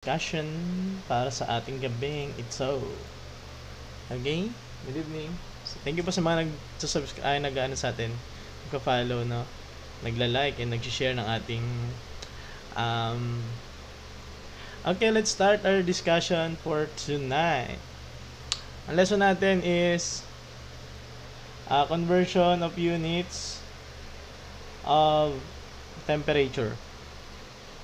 Discussion para sa ating gabing ito. Okay? Good evening. So, thank you po sa mga nag-subscribe, nag-ano sa atin, nagka-follow, no? Nagla-like and nag-share ng ating um Okay, let's start our discussion for tonight. Ang lesson natin is conversion of units of temperature.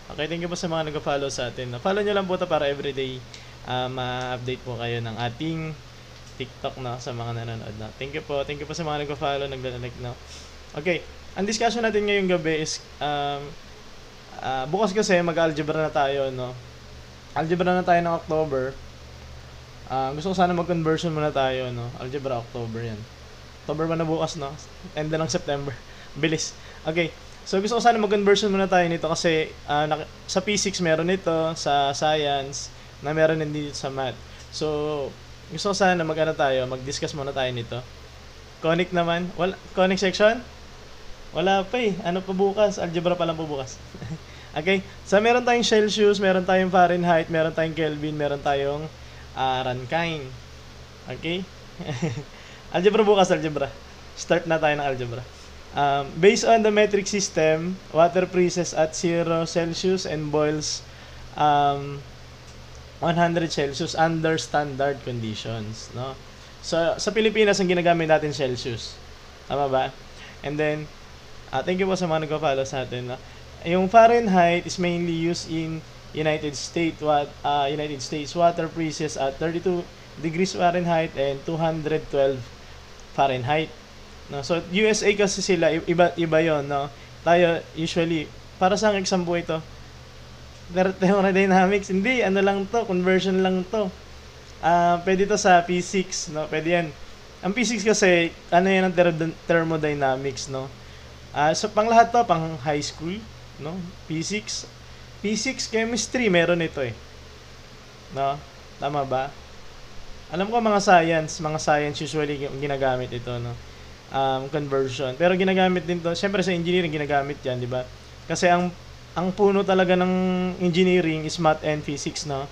Okay, thank you po sa mga nag-follow sa atin. Follow nyo lang po ito para everyday ma-update po kayo ng ating TikTok na sa mga nanonood na. Thank you po sa mga nag-follow, nag-like na. Okay, ang discussion natin ngayong gabi is bukas kasi mag-algebra na tayo, no? Algebra na tayo ng October. Gusto ko sana mag-conversion muna tayo, no? Algebra October yan. October ba na bukas, no? End na ng September. Bilis. Okay. So gusto ko sana mag-conversion muna tayo nito kasi sa P6 meron ito, sa Science, na meron din dito sa Math. So gusto ko sana mag-discuss muna tayo nito. Conic naman, conic section? Wala pa eh. Ano pa bukas? Algebra pa lang po bukas. Okay? So meron tayong Celsius, meron tayong Fahrenheit, meron tayong Kelvin, meron tayong Rankine. Okay? Algebra bukas, algebra. Start na tayo ng algebra. Based on the metric system, water freezes at 0 Celsius and boils 100 Celsius under standard conditions, no? So sa Pilipinas ang ginagamit natin Celsius. Tama ba? And then thank you po sa mga nagpa-follow sa atin, no? Yung Fahrenheit is mainly used in United States. United States water freezes at 32 degrees Fahrenheit and 212 Fahrenheit. No, so USA kasi sila iba 'yon, no. Tayo usually para sa exam po ito. Thermodynamics, hindi ano lang 'to, conversion lang 'to. Pwede to sa P6, no. Pwede 'yan. Ang P6 kasi ano 'yan ang thermodynamics, no. So pang lahat 'to, pang high school, no. P6 chemistry meron ito eh. No? Tama ba? Alam ko mga science usually ginagamit ito, no. Conversion. Pero ginagamit din to, syempre sa engineering ginagamit 'yan, di ba? Kasi ang puno talaga ng engineering is math and physics, no.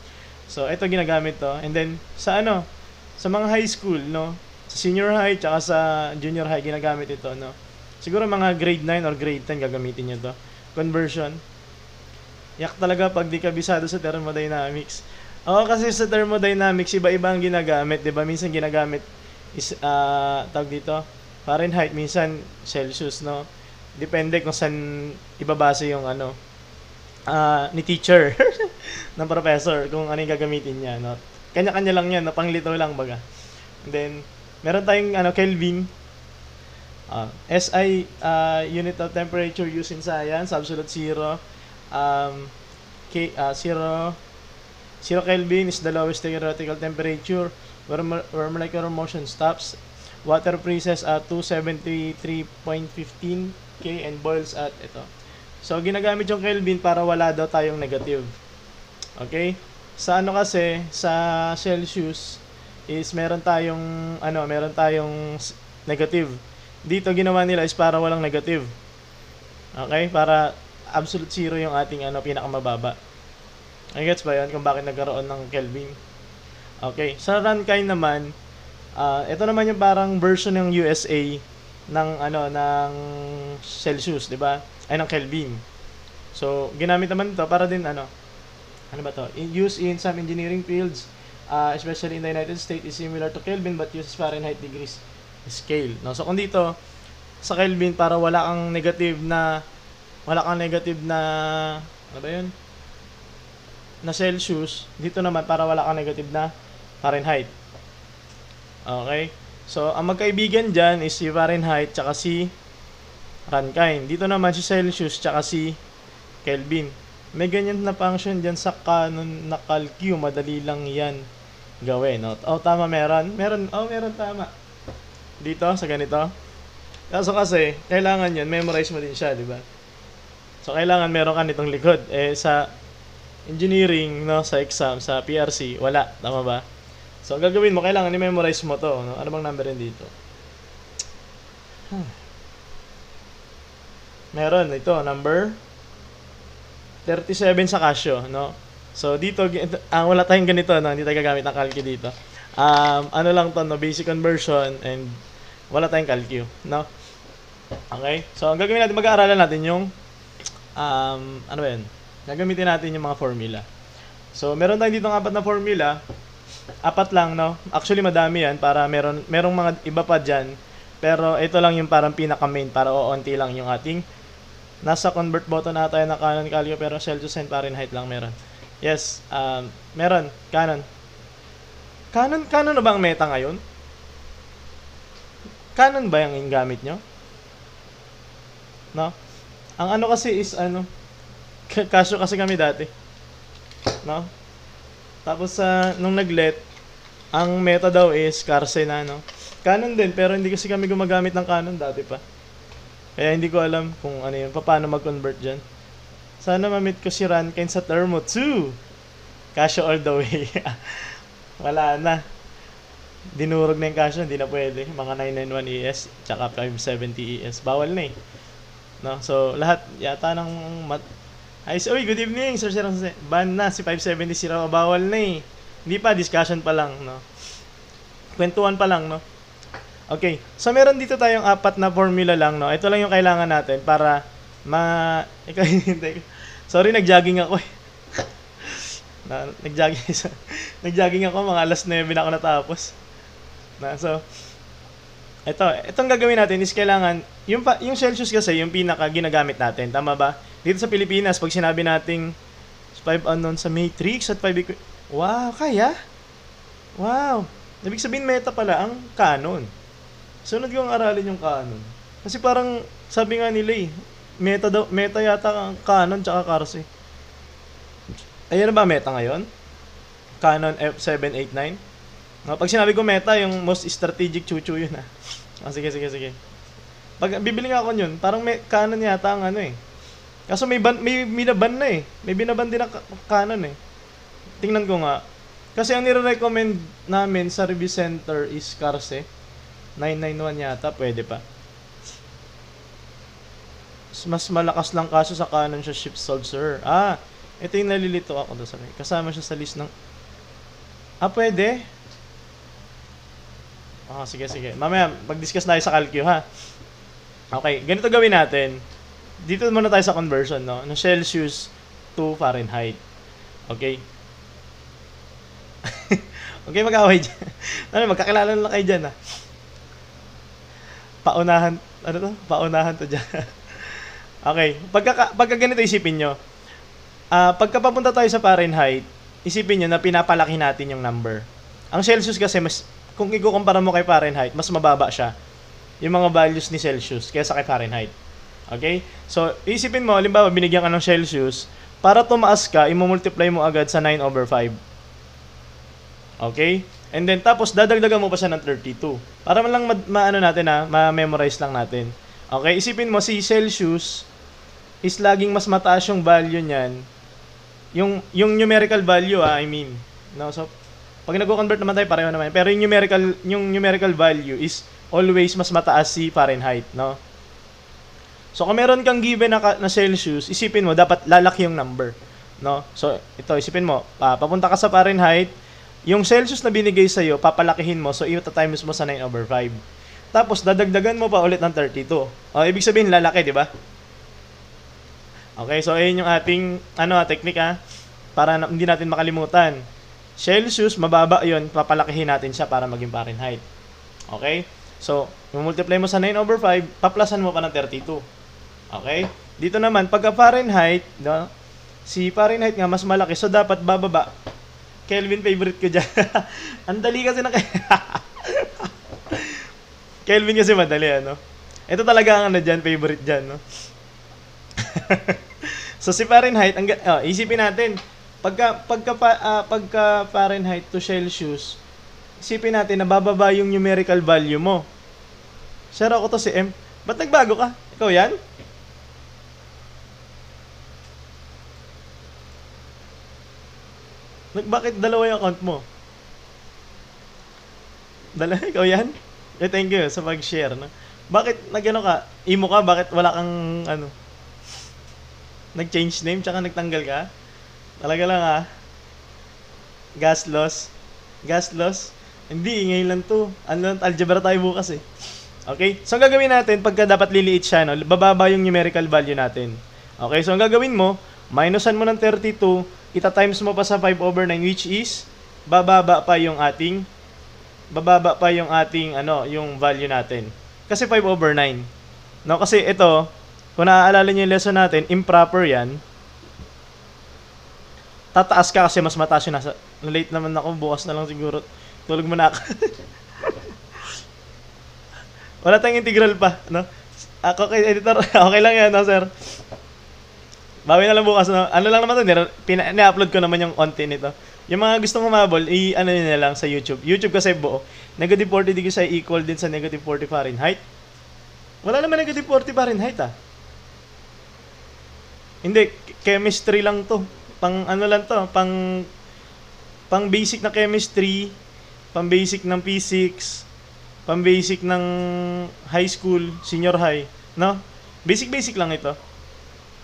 So ito ginagamit to. And then sa mga high school, no, sa senior high tsaka sa junior high ginagamit ito, no. Siguro mga grade 9 or grade 10 gagamitin niyo to. Conversion. Yak talaga pag di kabisado sa thermodynamics. Kasi sa thermodynamics iba-iba ang ginagamit, 'di ba? Minsan ginagamit is tawag dito Fahrenheit, minsan Celsius, no? Depende kung saan ibabase yung ni teacher ng professor kung ano yung gagamitin niya, no? Kanya-kanya lang yan, no? Panglito lang baga. And then meron tayong Kelvin. SI unit of temperature used in science, absolute zero. Zero Kelvin is the lowest theoretical temperature where molecular motion stops. Water freezes at 273.15 K and boils at ito. So ginagamit yung Kelvin para wala daw tayong negative. Okay? Sa kasi sa Celsius is meron tayong negative. Dito ginawa nila is para walang negative. Okay? Para absolute zero yung ating pinakamababa. I gets ba 'yan kung bakit nagkaroon ng Kelvin? Okay. Sa Rankine naman, ito naman yung parang version ng USA ng Celsius, 'di ba? Ay ng Kelvin. So, ginamit naman ito para din ano ba to? Used in some engineering fields, especially in the United States, is similar to Kelvin but uses Fahrenheit degrees scale. No? So, kung dito sa Kelvin para wala kang negative na ano ba 'yun? Na Celsius, dito naman para wala kang negative na Fahrenheit. Okay? So, ang magkaibigan dyan is si Fahrenheit tsaka si Rankine. Dito naman si Celsius tsaka si Kelvin. May ganyan na function dyan sa canon na calcu. Madali lang yan gawin. No? Tama meron. Meron tama. Dito, sa ganito. Kaso kasi, kailangan yun, memorize mo din siya, di ba? So, kailangan meron ka nitong likod. Sa engineering, no, sa exam, sa PRC, wala. Tama ba? So, gagawin mo, kailangan i-memorize mo to. No? Ano bang number yun dito? Meron, ito, number 37 sa Casio, no? So dito, wala tayong ganito, no? Hindi tayo gagamit ng calcu dito. Ano lang to, no? Basic conversion and wala tayong calcu, no? Okay? So ang gagawin natin, mag-aaralan natin yung ano ba yun? Gagamitin natin yung mga formula. So meron tayong dito ng apat na formula. Apat lang, no? Actually madami yan para merong mga iba pa dyan. Pero ito lang yung parang pinaka main para oonti lang yung ating nasa convert button na tayo na Canon Calio pero Celsius and Fahrenheit lang meron. Yes, meron. Canon. Canon na ba ang meta ngayon? Canon ba yung gamit nyo? No? Ang ano kasi is ano, Casio kasi kami dati. No? Tapos nung nag-let, ang meta daw is Carse na, no? Canon din, pero hindi kasi kami gumagamit ng Canon dati pa. Kaya hindi ko alam kung ano yun, paano mag-convert dyan. Sana ma-meet ko si Rankin sa Thermo 2. Casio all the way. Wala na. Dinurog na yung Casio, hindi na pwede. Mga 991 ES, tsaka 570 ES. Bawal na eh. No? So, lahat yata ng Uy, good evening, Sir Sir. Ban na, si 570 si Raw. Bawal na eh. Hindi pa, discussion pa lang, no? Kwentuhan pa lang, no? Okay, so meron dito tayong apat na formula lang, no? Ito lang yung kailangan natin para Sorry, nag-jogging ako eh. Nag-jogging ako, mga alas 9 na ako natapos. So, itong gagawin natin is kailangan, yung Celsius kasi, yung pinaka ginagamit natin, tama ba? Dito sa Pilipinas, pag sinabi nating 5 unknown sa Matrix at 5 wow, kaya? Wow. Ibig sabihin meta pala ang Canon. Sunod ko ang aralin yung Canon. Kasi parang sabi nga nila eh, meta yata ang Canon tsaka Carse. Ayan na ba meta ngayon? Canon F789. Pag sinabi ko meta, yung most strategic chuchu yun ah. Sige. Pag bibili nga ako yun, parang Canon yata ang ano eh. Kaso may binaban na eh. May binaban din ang Canon eh. Tingnan ko nga. Kasi ang nire-recommend namin sa review center is Carse. 991 yata, pwede pa. Mas malakas lang kaso sa Canon siya ship sold, sir. Ito yung nalilito ako doon sa may. Kasama siya sa list ng... pwede? Sige. Mamaya, mag-discuss tayo sa calcu, ha? Okay, ganito gawin natin. Dito muna tayo sa conversion, no? No Celsius to Fahrenheit. Okay? Okay, mag-away dyan. Magkakilala na kayo dyan, ha? Paunahan to dyan. Okay, pagka ganito isipin nyo. Pagka papunta tayo sa Fahrenheit, isipin nyo na pinapalaki natin yung number. Ang Celsius kasi, kung ikukumpara mo kay Fahrenheit, mas mababa siya. Yung mga values ni Celsius kaysa kay Fahrenheit. Okay? So, isipin mo, halimbawa, binigyan ka ng Celsius, para tumaas ka, i-multiply mo agad sa 9/5. Okay? And then, tapos, dadagdagan mo pa siya ng 32. Para man lang ma-memorize lang natin. Okay? Isipin mo, si Celsius is laging mas mataas yung value niyan. Yung numerical value, I mean. No? So, pag nag-convert naman tayo, pareho naman. Pero yung numerical value is always mas mataas si Fahrenheit, no? So, kung meron kang given na Celsius, isipin mo, dapat lalaki yung number, no? So, ito, isipin mo, papunta ka sa Fahrenheit, yung Celsius na binigay sa'yo, papalakihin mo, so i-times mo sa 9/5. Tapos, dadagdagan mo pa ulit ng 32. Ibig sabihin, lalaki, di ba? Okay, so ayun yung ating, technique, para hindi natin makalimutan. Celsius, mababa yun, papalakihin natin siya para maging Fahrenheit. Okay? So, multiply mo sa 9/5, paplasan mo pa ng 32. Okay? Dito naman, pagka Fahrenheit, no, si Fahrenheit nga mas malaki, so dapat bababa. Kelvin, favorite ko dyan. Ang dali kasi na Kelvin kasi madali, ano? Ito talaga ang dyan, favorite dyan, no? So, si Fahrenheit, isipin natin, pagka Fahrenheit to Celsius, isipin natin na bababa yung numerical value mo. Share ako to si M. Ba't nagbago ka? Ikaw yan? Bakit dalawa yung account mo? Ikaw yan? Thank you sa pag-share. No? Bakit nag-ano ka? Imo ka? Bakit wala kang nag-change name tsaka nagtanggal ka? Talaga lang Gas loss. Gas loss. Hindi, ngayon lang to. Ano, algebra tayo bukas eh. Okay? So, ang gagawin natin, pagka dapat liliit siya, no, bababa yung numerical value natin. Okay? So, ang gagawin mo, minusan mo ng 32, ita-times mo pa sa 5/9, which is, bababa pa yung ating, ano, yung value natin. Kasi 5/9. No, kasi ito, kung naaalala niyo yung lesson natin, improper yan. Tataas ka kasi mas mataas yung nasa, late naman ako, bukas na lang siguro. Tulog mo na ako. Wala tayong integral pa, no? Ako kay editor, okay lang yan, no, sir? Bawi na lang bukas, no? Ano lang naman to, ni-upload ko naman yung konti nito. Yung mga gustong humabol, ano nyo na lang sa YouTube. YouTube kasi buo. Negative 40 degrees ay equal din sa negative 40 Fahrenheit. Wala naman negative 40 Fahrenheit, ah. Hindi, chemistry lang to. Pang ano lang to, pang basic na chemistry, pang basic ng physics, pang basic ng high school, senior high, no? Basic lang ito.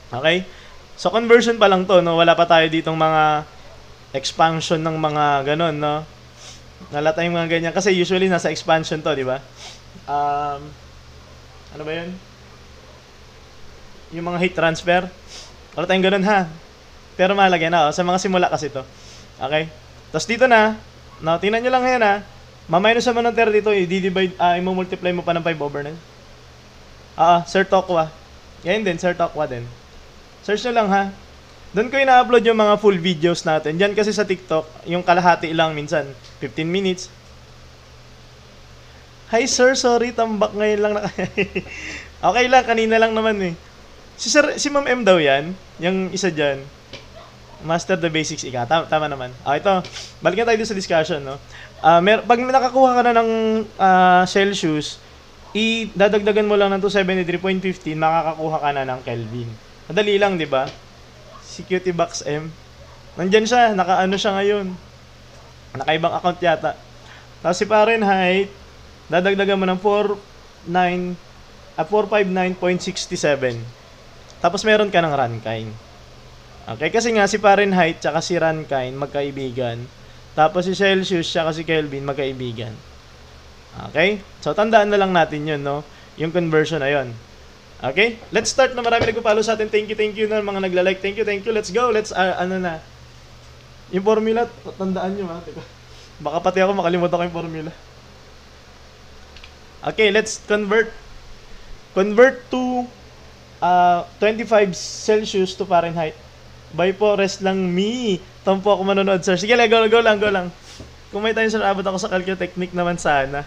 Okay? So conversion pa lang to, no? Wala pa tayo ditong mga expansion ng mga ganon, no? Wala tayong mga ganyan kasi usually nasa expansion to, di ba? Ano ba 'yun? Yung mga heat transfer. Wala tayong ganun, ha? Pero mahalaga na, oh. Sa mga simula kasi to. Okay? Tapos dito na, no, tingnan nyo lang yan, ha? Ma-minus naman ng 30 dito, i-divide, i-multiply mo pa ng 5/9. Sir Tokwa. Yan din, Sir Tokwa din. Search nyo lang, ha? Doon ko ina-upload yung mga full videos natin. Diyan kasi sa TikTok, yung kalahati lang minsan, 15 minutes. Hi sir, sorry, tambak ngayon lang na. Okay lang, kanina lang naman eh. Si Ma'am M daw yan, yung isa dyan. Master the basics, ika. Tama naman. Ito, balikan tayo sa discussion, no? Pag nakakuha ka na ng Celsius, dadagdagan mo lang ng 273.15, makakakuha ka na ng Kelvin. Madali lang, di ba? Si Cutie Box M. Nandyan siya, nakaano siya ngayon. Nakaibang account yata. Tapos si Fahrenheit, dadagdagan mo ng 459.67. Tapos meron ka ng Rankine. Okay, kasi nga si Fahrenheit tsaka si Rankine magkaibigan. Tapos si Celsius tsaka si Kelvin magkaibigan. Okay? So tandaan na lang natin 'yun, no? Yung conversion na 'yon. Okay? Let's start na. Marami nagpo-follow sa atin. Thank you na mga nagla-like. Thank you. Let's go. Let's ano na. Yung formula, tandaan niyo, ha. Baka pati ako makalimutan ko yung formula. Okay, let's convert. Convert to 25 Celsius to Fahrenheit. Bye po, rest lang me. Tampo ako manonood, sir. Sige, go lang. Kung may time, sir, abot ako sa calcul technique naman sana.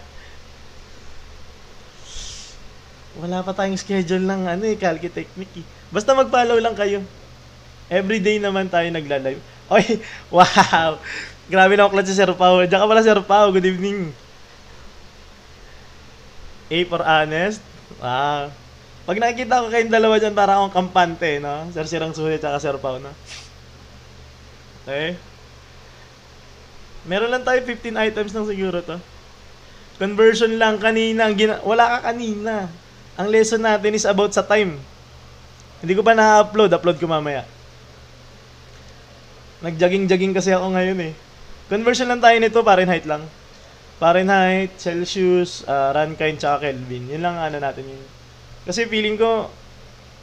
Wala pa tayong schedule ng calcul technique eh. Basta mag-follow lang kayo. Everyday naman tayo nagla-live. Oy, wow! Grabe na ako si Sir Pao. Diyan ka pala, Sir Pao. Good evening. A for honest. Wow. Pag nakikita ko kayong dalawa dyan, parang akong kampante, no? Sir Sirang Suhe at Sir Pao, no? Okay. Meron lang tayo 15 items lang siguro to. Conversion lang kanina. Wala ka kanina. Ang lesson natin is about sa time. Hindi ko pa na-upload. Upload ko mamaya. Nag-jogging kasi ako ngayon eh. Conversion lang tayo nito, Fahrenheit lang. Fahrenheit, Celsius, Rankine, tsaka Kelvin. Yun lang natin yun. Kasi feeling ko,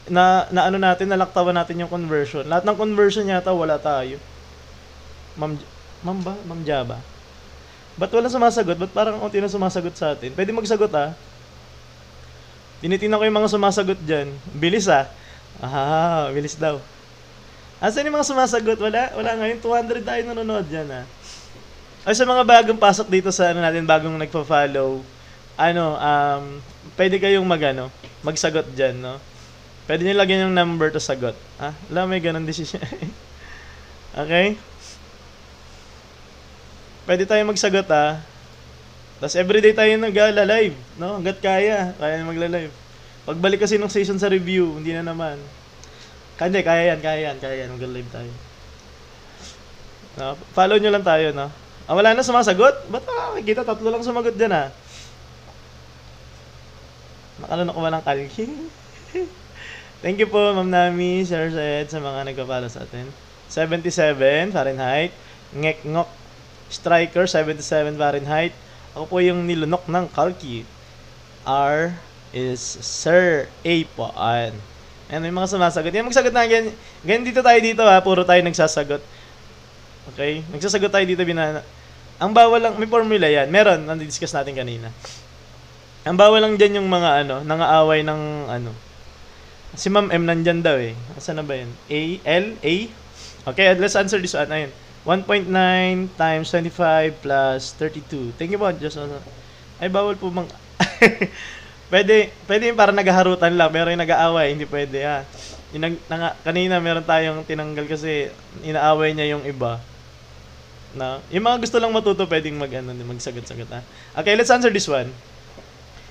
nalaktawan natin yung conversion. Lahat ng conversion yata wala tayo. Ma'am Jaba. Ba't wala sumasagot? Ba't parang unti na sumasagot sa atin? Pwede magsagot Tinitingnan ko yung mga sumasagot dyan. Bilis bilis daw. Asan yung mga sumasagot? Wala ngayon. 200 tayo nanonood dyan Ay, sa mga bagong pasok dito sa natin, bagong nagpa-follow, pwede kayong magsagot dyan, no? Pwede nyo lagyan yung number to sagot. Alam, may ganun decision. Okay? Pwede tayo magsagot, Tapos everyday tayo nag-live, no? Hanggat kaya magla-live. Pagbalik kasi ng session sa review, hindi na naman. Kaya yan. Mag-live tayo. No? Follow nyo lang tayo, no? Wala na sumasagot? Ba't makikita? 3 lang sumagot dyan, Nakalunok ko ba ng kalki? Thank you po, Ma'am Nami, Sir Zed, sa mga nagpa-follow sa atin. 77, Fahrenheit. Ngek-ngok. Striker, 77 Fahrenheit. Ako po yung nilunok ng Kalki. R is Sir A po. Ayan. Ayan, may mga sumasagot. Yan, magsagot na. Ganyan dito tayo dito ha. Puro tayo nagsasagot. Okay? Nagsasagot tayo dito, binana. Ang bawal lang, may formula yan. Meron, nandidiscuss natin kanina. Ang bawal lang dyan yung mga nangaaway ng Si Ma'am M nandyan daw eh. Saan na ba yun? A, L, A? Okay, let's answer this one. Ayun. 1.9 times 25 plus 32. Thank you po, Diyos. Ay, bawal po mang... pwede yung para naghaharutan lang, pero yung nag-aaway, hindi pwede ha. Kanina meron tayong tinanggal kasi inaaway niya yung iba. Na, yung mga gusto lang matuto, pwedeng magsagot-sagot ha. Okay, let's answer this one.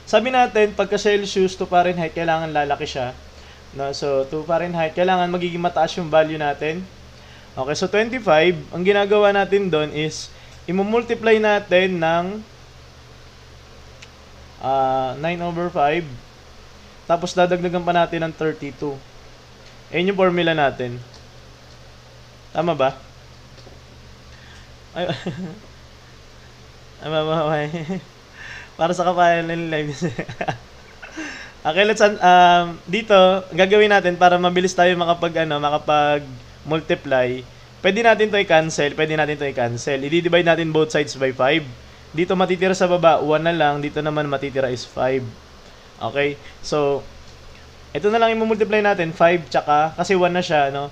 Sabi natin, pagka Celsius to Fahrenheit, kailangan lalaki siya. No, so, to Fahrenheit, kailangan magiging mataas yung value natin. Okay, so 25, ang ginagawa natin doon is, imumultiply natin ng 9/5. Tapos, dadagdagan pa natin ng 32. Ayun yung formula natin. Tama ba? Ay, para sa kapayan ng live. Okay, let's dito gagawin natin para mabilis tayo makapag-multiply. Pwede natin 'to i-cancel, I-divide natin both sides by 5. Dito matitira sa baba 1 na lang, dito naman matitira is 5. Okay? So ito na lang i-multiply natin 5 tsaka kasi 1 na siya, no?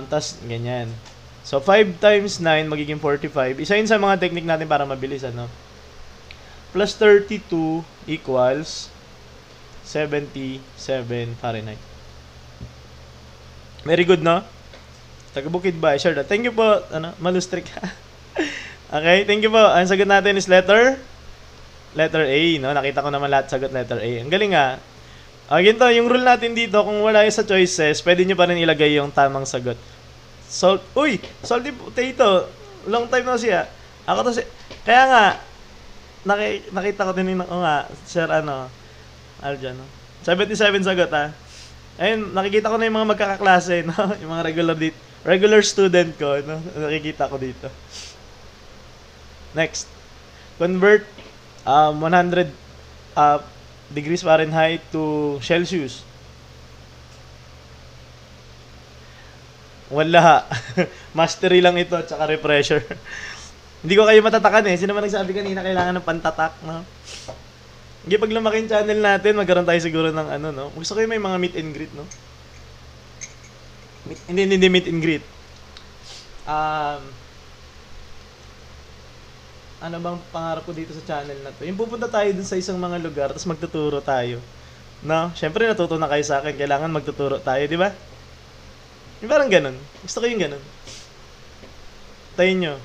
Tas ganyan. So 5 times 9 magiging 45. Isa yun sa mga technique natin para mabilis, Plus 32 equals 77 Fahrenheit. Very good, no? Taga-Bukid ba? Sure. Thank you po, Malustrik. Okay, thank you po. Ang sagot natin is letter A, no? Nakita ko naman lahat sagot letter A. Ang galing nga. Ganito, yung rule natin dito, kung wala yung sa choices, pwede nyo pa rin ilagay yung tamang sagot. Salty potato. Long time na siya. Ako to kaya nga, nakita ko din Sir Aljan, 77 sagot Ayun, nakikita ko na yung mga magkakaklase, no? Yung mga regular student ko, no? Nakikita ko dito. Next. Convert 100 degrees Fahrenheit to Celsius. Wala. Mastery lang ito, tsaka refresher. Hindi ko kayo matatakan eh. Sino man nagsabi kanina kailangan ng pantatak, no? Hindi, pag lumaki yung channel natin, magkaroon tayo siguro ng no? Gusto ko yung may mga meet and greet, no? Hindi meet and greet. Ano bang pangarap ko dito sa channel na to? Yung pupunta tayo dun sa isang mga lugar, tapos magtuturo tayo. No? Siyempre, natuto na kayo sa akin. Kailangan magtuturo tayo, di ba? Yung parang ganun. Gusto ko yung ganun. Tayo nyo.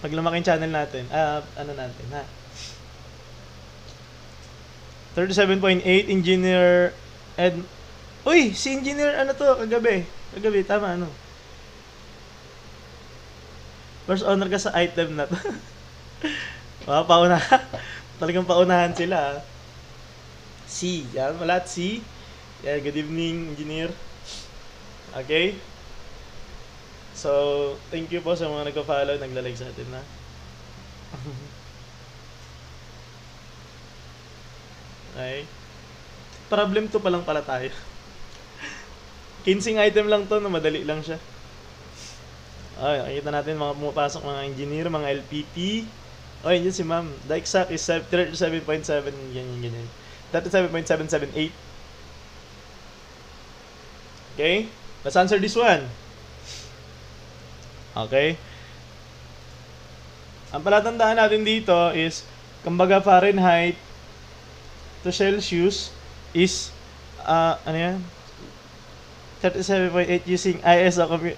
Pag lumaki yung channel natin, natin, ha? 37.8, Engineer Ed... Uy! Si Engineer, kagabi. Kagabi, tama, First honor ka sa item na to. Talagang paunahan sila, C. Yan, lahat C. Yeah, good evening, Engineer. Okay? So, thank you po sa mga nagpa-follow, nagla-like sa atin, Okay. Problem to pa lang pala tayo. 15 item lang to, madali lang siya. Ay, nakikita natin mga pumapasok, mga engineer, mga LPT. Yun si ma'am. The exact is 37.7, ganyan. 37.778. Okay? Let's answer this one. Okay? Ang palatandaan natin dito is, kumbaga Fahrenheit to Celsius is, 37.8 using ISO computer.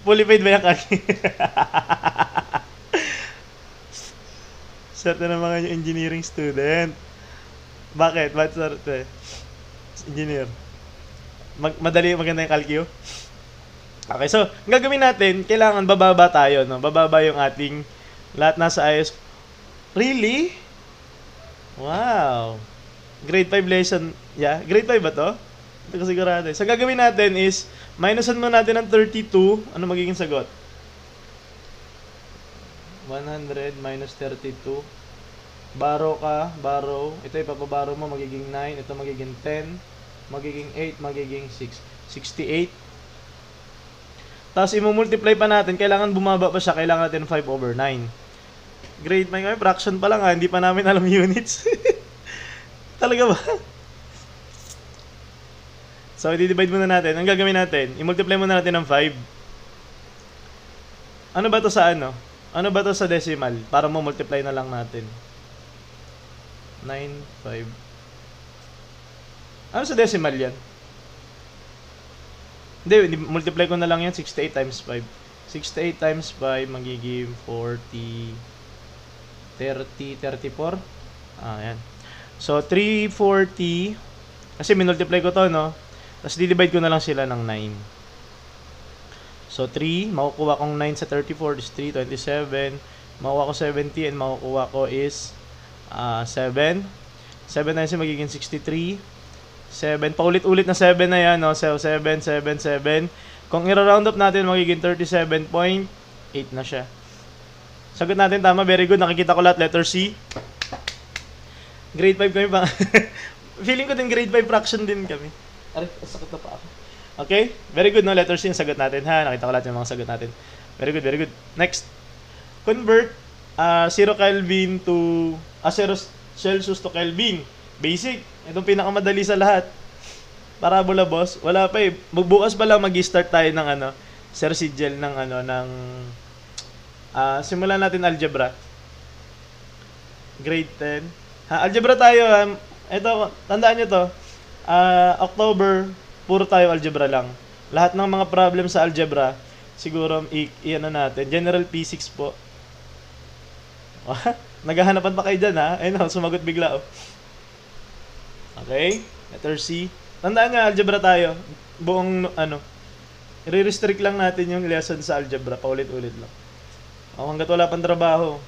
Fully paid ba yung kaki? Swerte na mga yung engineering student. Bakit? Bakit swerte? Engineer. Madali, maganda yung kalkyo? Okay, so, ang gagawin natin, kailangan bababa tayo, no? Bababa yung ating lahat nasa ISO. Really? Wow. Grade 5 lesson. Yeah, grade 5 ba to? Hindi ko sigurado eh. So, gagawin natin is, minusan mo natin ng 32. Ano magiging sagot? 100 minus 32. Borrow ka, borrow. Ito ipapabaro mo, magiging 9. Ito magiging 10. Magiging 8, magiging 6. 68. Tapos, imumultiply pa natin. Kailangan bumaba pa siya. Kailangan natin 5/9. Grade 9 kami. Fraction pa lang ha. Hindi pa namin alam units. Talaga ba? So, i-divide muna natin. Ang gagawin natin, i-multiply muna natin ng 5. Ano ba to sa ano? Ano ba to sa decimal? Para mo multiply na lang natin. 9, 5. Ano sa decimal yan? Hindi, multiply ko na lang yan. 68 times 5. 68 times 5 magiging 40, 30, 34. Yan. So, 340. Kasi minultiply ko to, no? Tapos, di-divide ko na lang sila ng 9. So, 3. Makukuha kong 9 sa 34 is 3, 27. Makukuha ko 70 and makukuha ko is 7. 7 na yun magiging 63. 7. Paulit-ulit na 7 na yan, no? So, 7, 7, 7. Kung i-round up natin, magiging 37.8 na siya. Sagot natin, tama. Very good. Nakikita ko lahat. Letter C. Grade 5 kami pa. Feeling ko din grade 5 fraction din kami. Aray, sakit na pa ako. Okay? Very good, no? Letter C yung sagot natin, ha? Nakita ko lahat yung mga sagot natin. Very good, very good. Next. Convert 0 Kelvin to 0 Celsius to Kelvin. Basic. Itong pinakamadali sa lahat. Parabola, boss. Wala pa eh. Bukas pa lang mag-start tayo ng ano, Sir Sigel ng ano, ng simulan natin algebra. Grade 10. Algebra tayo. Ito, tandaan nyo to. October, puro tayo algebra lang. Lahat ng mga problem sa algebra, siguro i-ano natin. General P6 po. Naghahanapan pa kayo dyan, ha? Ayun, sumagot bigla, oh. Okay? Letter C. Tandaan nyo, algebra tayo. Buong, ano, i-restrict lang natin yung lesson sa algebra. Paulit-ulit lang. Hanggat wala pang trabaho.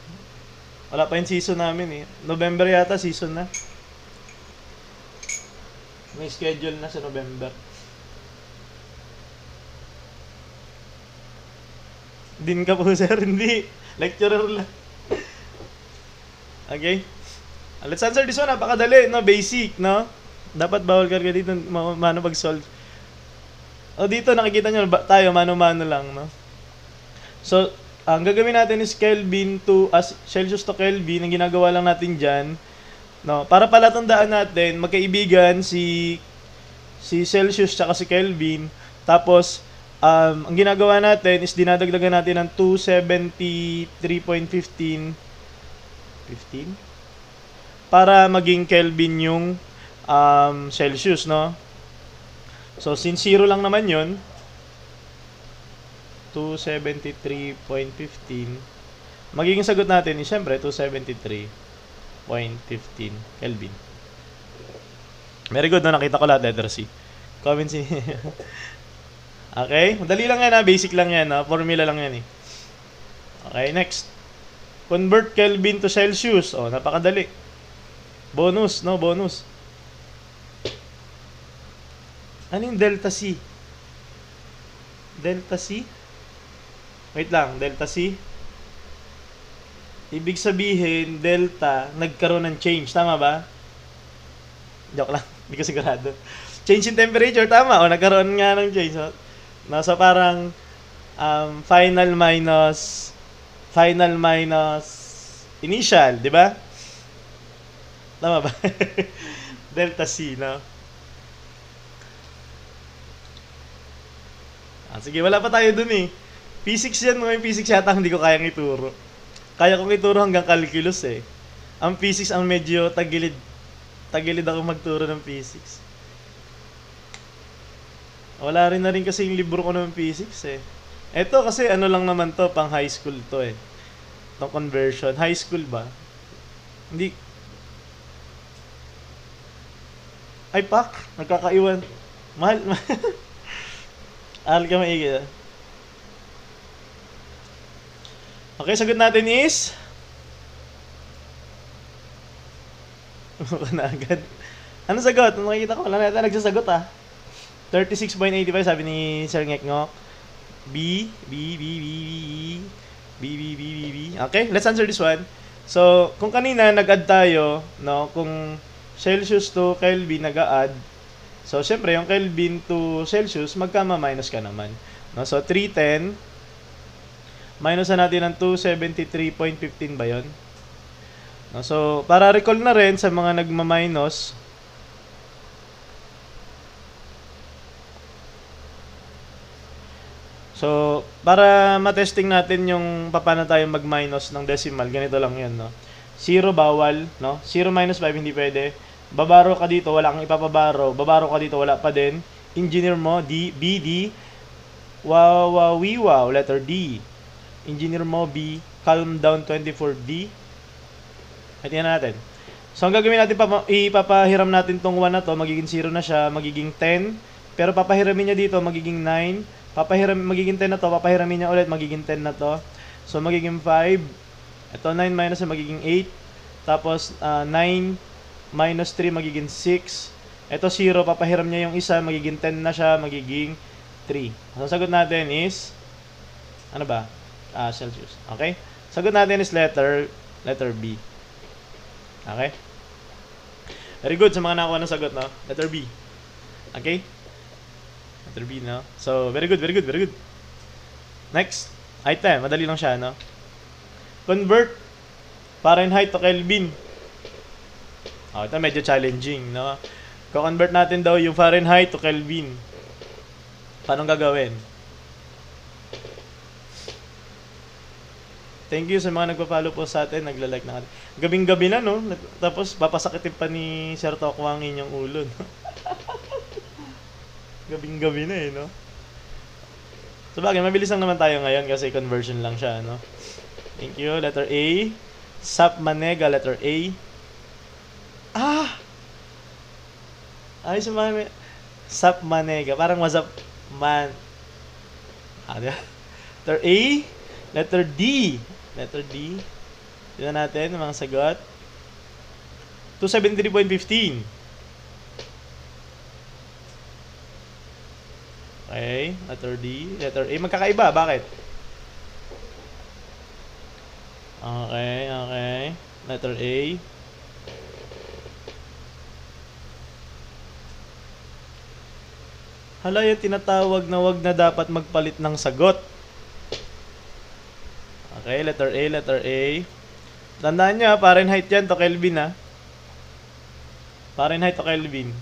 Wala pa yung season namin, eh. November yata, season na. May schedule na sa November. Din ka po, sir. Hindi. Lecturer lang. Okay? Let's answer this one. Napakadali, no? Basic, no? Dapat bawal karga dito. Mano pag-solve. O dito, nakikita nyo tayo, mano-mano lang, no? So, ang gagawin natin is Kelvin to, Celsius to Kelvin. Ang ginagawa lang natin dyan, no? Para pala tandaan natin, magkaibigan si Celsius tsaka si Kelvin. Tapos, ang ginagawa natin is dinadagdagan natin ng 273.15 para maging Kelvin yung Celsius, no? So, since 0 lang naman yun, 273.15, magiging sagot natin is syempre 273.15 Kelvin. Very good, no? Nakita ko lahat, letter C. Comment C. Okay? Madali lang yan, ha? Basic lang yan, ha? Formula lang yan, eh. Okay, next. Convert Kelvin to Celsius. Oh, napakadali. Bonus, no? Bonus. Ano yung delta C? Delta C? Wait lang, delta C. Ibig sabihin, delta, nagkaroon ng change. Tama ba? Joke lang. Hindi ko sigurado. Change in temperature, tama. O, nagkaroon nga ng change. So, nasa parang final minus initial, di ba? Tama ba? Delta C, no? Sige, wala pa tayo dun eh. Physics yan, mga physics yata hindi ko kayang ituro. Kaya kong ituro hanggang calculus eh. Ang physics ang medyo tagilid ako magturo ng physics. Wala rin na rin kasi yung libro ko ng physics eh. Eto kasi ano lang naman to, pang high school to eh. Itong conversion. High school ba? Hindi. Ay pak, nagkakaiwan. Mahal. Ahal ka maigi. Okay, sagot natin is na agad. Ano sagot? Nakikita ko, wala na yata nagsasagot ah. 36.85 sabi ni Sir Ngekngok. B, B, B, B, B, B, B, B, B, B. Okay, let's answer this one. So, kung kanina nag-add tayo, no, kung Celsius to Kelvin nag-add, so syempre yung Kelvin to Celsius, magkama-minus ka naman. No, so 310 minus na natin ng 273.15 ba yun? No, so, para recall na rin sa mga nagma-minus, so, para matesting natin yung paano tayo mag-minus ng decimal, ganito lang yun, no? 0 bawal, no? 0 minus 5 hindi pwede. Babaro ka dito, wala kang ipapabaro. Babaro ka dito, wala pa din. Engineer mo, D, B, D. Wow, wow, wee, wow, letter D. Engineer mo, B. Calm down, 24D. At yan natin. So, ang gagawin natin, ipapahiram natin tong 1 na to, magiging 0 na siya, magiging 10. Pero papahiramin niya dito, magiging 9. Magiging 10 na to, papahiramin niya ulit, magiging 10 na to. So, magiging 5. Ito, 9 minus na magiging 8. Tapos, 9 minus 3 magiging 6. Ito, 0, papahiram niya yung isa, magiging 10 na siya, magiging 3. So, sagot natin is, ano ba? Celsius. Okay? Sagot natin is letter B. Okay? Very good sa mga nakakuha ng sagot, no? Letter B. Okay? Letter B, no? So, very good, very good, very good. Next item. Madali lang siya, no? Convert Fahrenheit to Kelvin. Oh, ito medyo challenging, no? Ko-convert natin daw yung Fahrenheit to Kelvin. Paano gagawin? Thank you sa mga nagpa-follow po sa atin, nagla-like na. Gabing-gabi na, no? Tapos papasakitin pa ni Sir Tokwa ang inyong ulo, no? Gabing-gabi na, no? So bagay, mabilis lang naman tayo ngayon kasi conversion lang siya, no? Thank you. Letter A. Sap Manega, letter A. Ay, sa mga Sap Manega. Parang wasap man. Diba? Letter A. Letter D. Letter D. Tignan natin ang mga sagot. 273.15. Okay. Letter D. Letter A. Magkakaiba. Bakit? Okay. Okay. Letter A. Hala, yung tinatawag na wag na dapat magpalit ng sagot. Okay, letter A, letter A. Tandaan nyo, Fahrenheit yan to Kelvin, ha? Fahrenheit to Kelvin.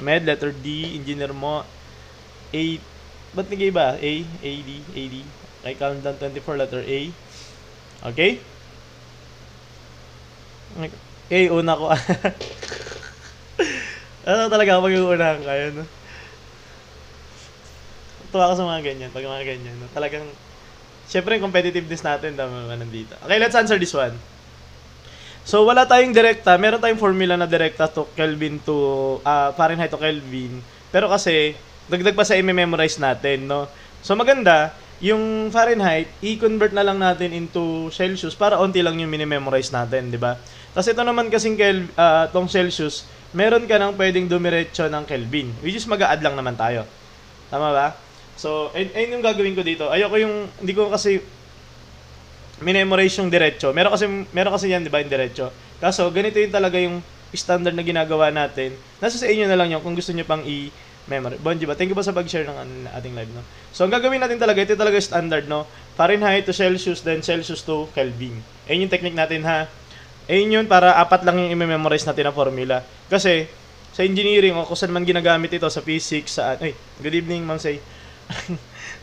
Med, letter D, engineer mo. A, ba't nag-iba? A, AD, AD. Okay, calm down 24, letter A. Okay? A, una ko. Ano talaga mag-uunahan kayo, no? Tuwa ko sa mga ganyan, pag mga ganyan, no? Talagang, syempre yung competitiveness natin, dami naman nandito. Okay, let's answer this one. So, wala tayong direkta, meron tayong formula na direkta to Kelvin to, Fahrenheit to Kelvin. Pero kasi, dagdag pa sa i-memorize natin, no? So, maganda, yung Fahrenheit, i-convert na lang natin into Celsius para onti lang yung mini-memorize natin, di ba? Tapos ito naman kasing tong Celsius, meron ka nang pwedeng dumiretso ng Kelvin, which is mag-a-add lang naman tayo. Tama ba? So, ayun yung gagawin ko dito. Ayoko yung, hindi ko kasi minemorize yung diretso. Meron kasi yan, di ba, yung diretso. Kaso, ganito yung talaga yung standard na ginagawa natin. Nasa sa inyo na lang yun kung gusto nyo pang i-memory. Bonji ba? Thank you ba sa pag-share ng ating live, no? So, ang gagawin natin talaga, ito talaga yung standard, no? Fahrenheit to Celsius, then Celsius to Kelvin. Ayun yung technique natin, ha? Ayun yun, para apat lang yung i-memorize natin na formula. Kasi, sa engineering, o kung saan man ginagamit ito, sa physics, good evening, Ma'am Say.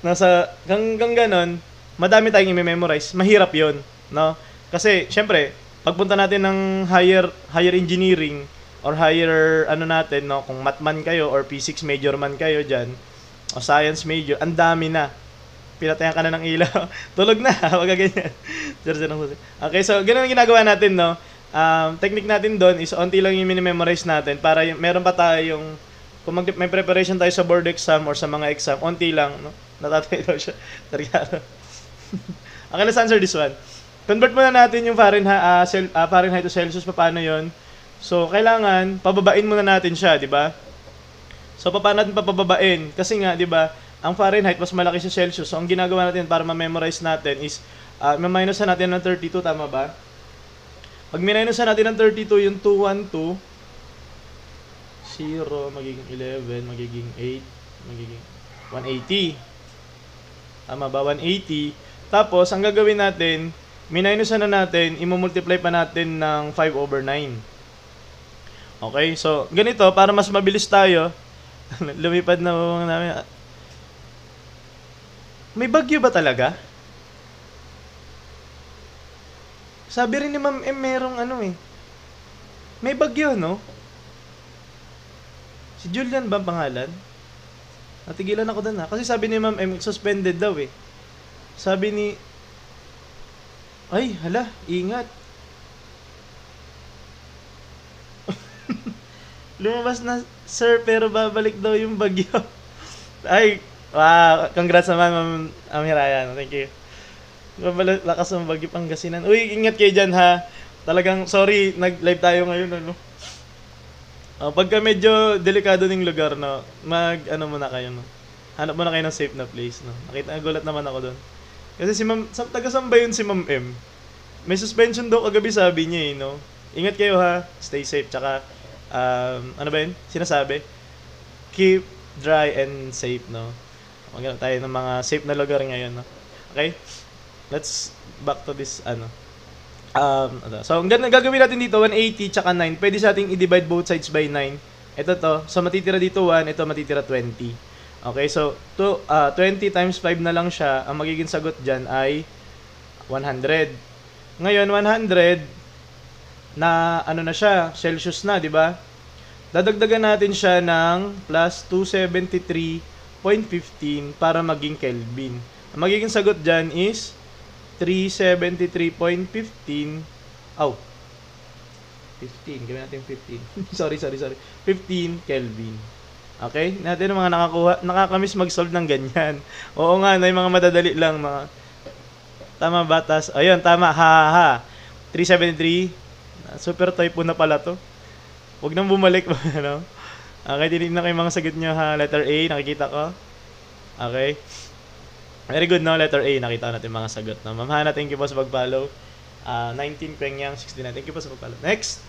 Nasa hanggang ganon, madami tayong i-memorize. Mahirap 'yon, no? Kasi syempre, pagpunta natin ng higher engineering or higher natin, no, kung math man kayo or physics major man kayo diyan o science major, ang dami na. Pinatayan ka na ng ilaw. Tulog na, wag ganyan. Okay, so ganun ang ginagawa natin, no? Technique natin doon is onti lang yung mini-memorize natin para meron pa tayong kung may preparation tayo sa board exam or sa mga exam, onti lang, no? Natatay daw siya. Okay, let's answer this one. Convert muna natin yung Fahrenheit to Celsius. Paano yon? So, kailangan, pababain muna natin siya, di ba? So, paano natin papababain? Kasi nga, di ba, ang Fahrenheit mas malaki sa Celsius. So, ang ginagawa natin para ma-memorize natin is, ma-minusan natin ng 32, tama ba? Pag minusan natin ng 32, yung 212, 0, magiging 11, magiging 8, magiging 180. Tama ba? 180. Tapos, ang gagawin natin, minusan na natin, i-multiply pa natin ng 5/9. Okay? So, ganito, para mas mabilis tayo, lumipad na mga namin. May bagyo ba talaga? Sabi rin ni Ma'am M, merong may bagyo, no? Si Julian ba ang pangalan? Natigilan ako doon, ha? Kasi sabi ni Ma'am M, suspended daw, eh. Sabi ni... Ay, hala, ingat. Lumabas na, sir, pero babalik daw yung bagyo. Ay, wow, congrats naman, Ma'am Hiraya. Thank you. Lakas ng bagyo Pangasinan. Uy, ingat kayo dyan, ha. Talagang, sorry, nag-live tayo ngayon, ano. Pagka medyo delikado ng lugar, no, muna kayo, no. Hanap muna kayo ng safe na place, no. Nagulat naman ako doon. Kasi si Ma'am, taga-saan ba yun si Ma'am M? May suspension daw kagabi, sabi niya, eh, no. Ingat kayo, ha. Stay safe, tsaka, ano ba yun? Sinasabi? Keep dry and safe, no. Maganda tayo ng mga safe na lugar ngayon, no. Okay? Let's back to this, so, ang gagawin natin dito, 180 tsaka 9. Pwede sa ating i-divide both sides by 9. Ito to. So, matitira dito 1. Ito matitira 20. Okay, so, 20 times 5 na lang siya. Ang magiging sagot dyan ay 100. Ngayon, 100 na, na siya, Celsius na, di ba? Dadagdagan natin siya ng plus 273.15 para maging Kelvin. Ang magiging sagot dyan is 373.15. 15. Gawin natin 15. sorry. 15 Kelvin. Okay? Natin ang mga nakakamiss mag-solve ng ganyan. Oo nga, na yung mga madadali lang. Tama ba? Ayun, tama. Ha. 373. Super typo na pala to. Huwag nang bumalik. Ano? Okay, tinignan ko yung mga sagot nyo, ha. Letter A, nakikita ko. Okay. Very good, no? Letter A, nakita natin mga sagot, no? Ma'am Hana, thank you po sa pag-follow. 19 Pengyang 69, thank you po sa pag-follow. Next!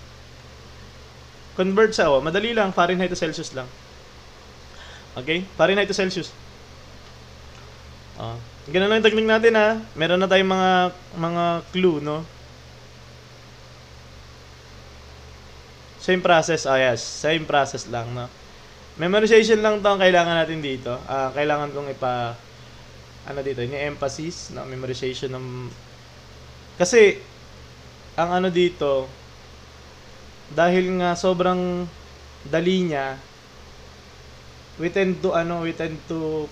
Convert sa, madali lang, Fahrenheit to Celsius lang. Okay? Fahrenheit to Celsius. Ganun lang yung technique natin, ha? Meron na tayong mga clue, no? Same process, yes. Same process lang, no? Memorization lang to ang kailangan natin dito. Kailangan kong dito, ni-emphasis na memorization ng... Kasi, ang dito, dahil nga sobrang dali niya, we tend to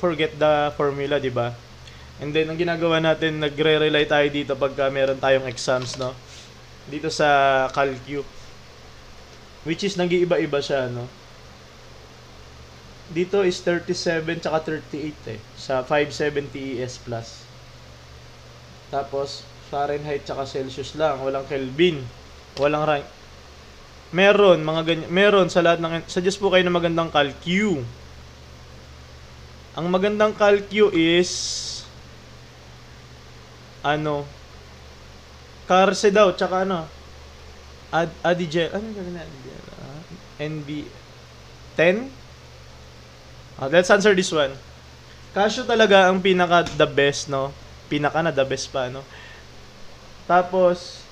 forget the formula, di ba? And then, ang ginagawa natin, nagre-rely tayo dito pagka meron tayong exams, no? Dito sa CalQ. Which is, nag-iiba-iba siya, no? Dito is 37 tsaka 38 sa 570 ES plus. Tapos Fahrenheit tsaka Celsius lang, walang Kelvin, walang rank. Meron mga ganyan, meron sa lahat ng suggest po kayo ng magandang CalQ. Ang magandang CalQ is Carse daw tsaka Adigel, NB 10. Let's answer this one. Casio talaga ang pinaka the best, no? Pinaka na the best pa, no? Tapos,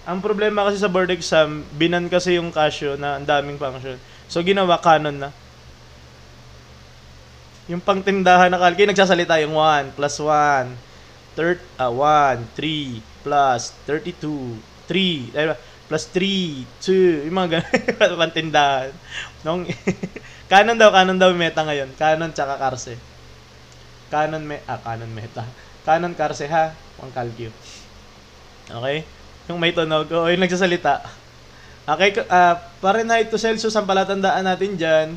ang problema kasi sa board exam, binan kasi yung Casio na ang daming function. So, ginawa Canon na. Yung pangtindahan na kalki, nagsasalita yung 1 plus 1, 1, 3, plus 32, 3, plus 3, 2, yung mga ganun, pantindahan. Canon daw meta ngayon. Canon tsaka Carse. Canon meta. Canon Carse, ha? Pang CalQ. Okay? Yung may tunog, yung nagsasalita. Okay, Fahrenheit to Celsius, ang palatandaan natin dyan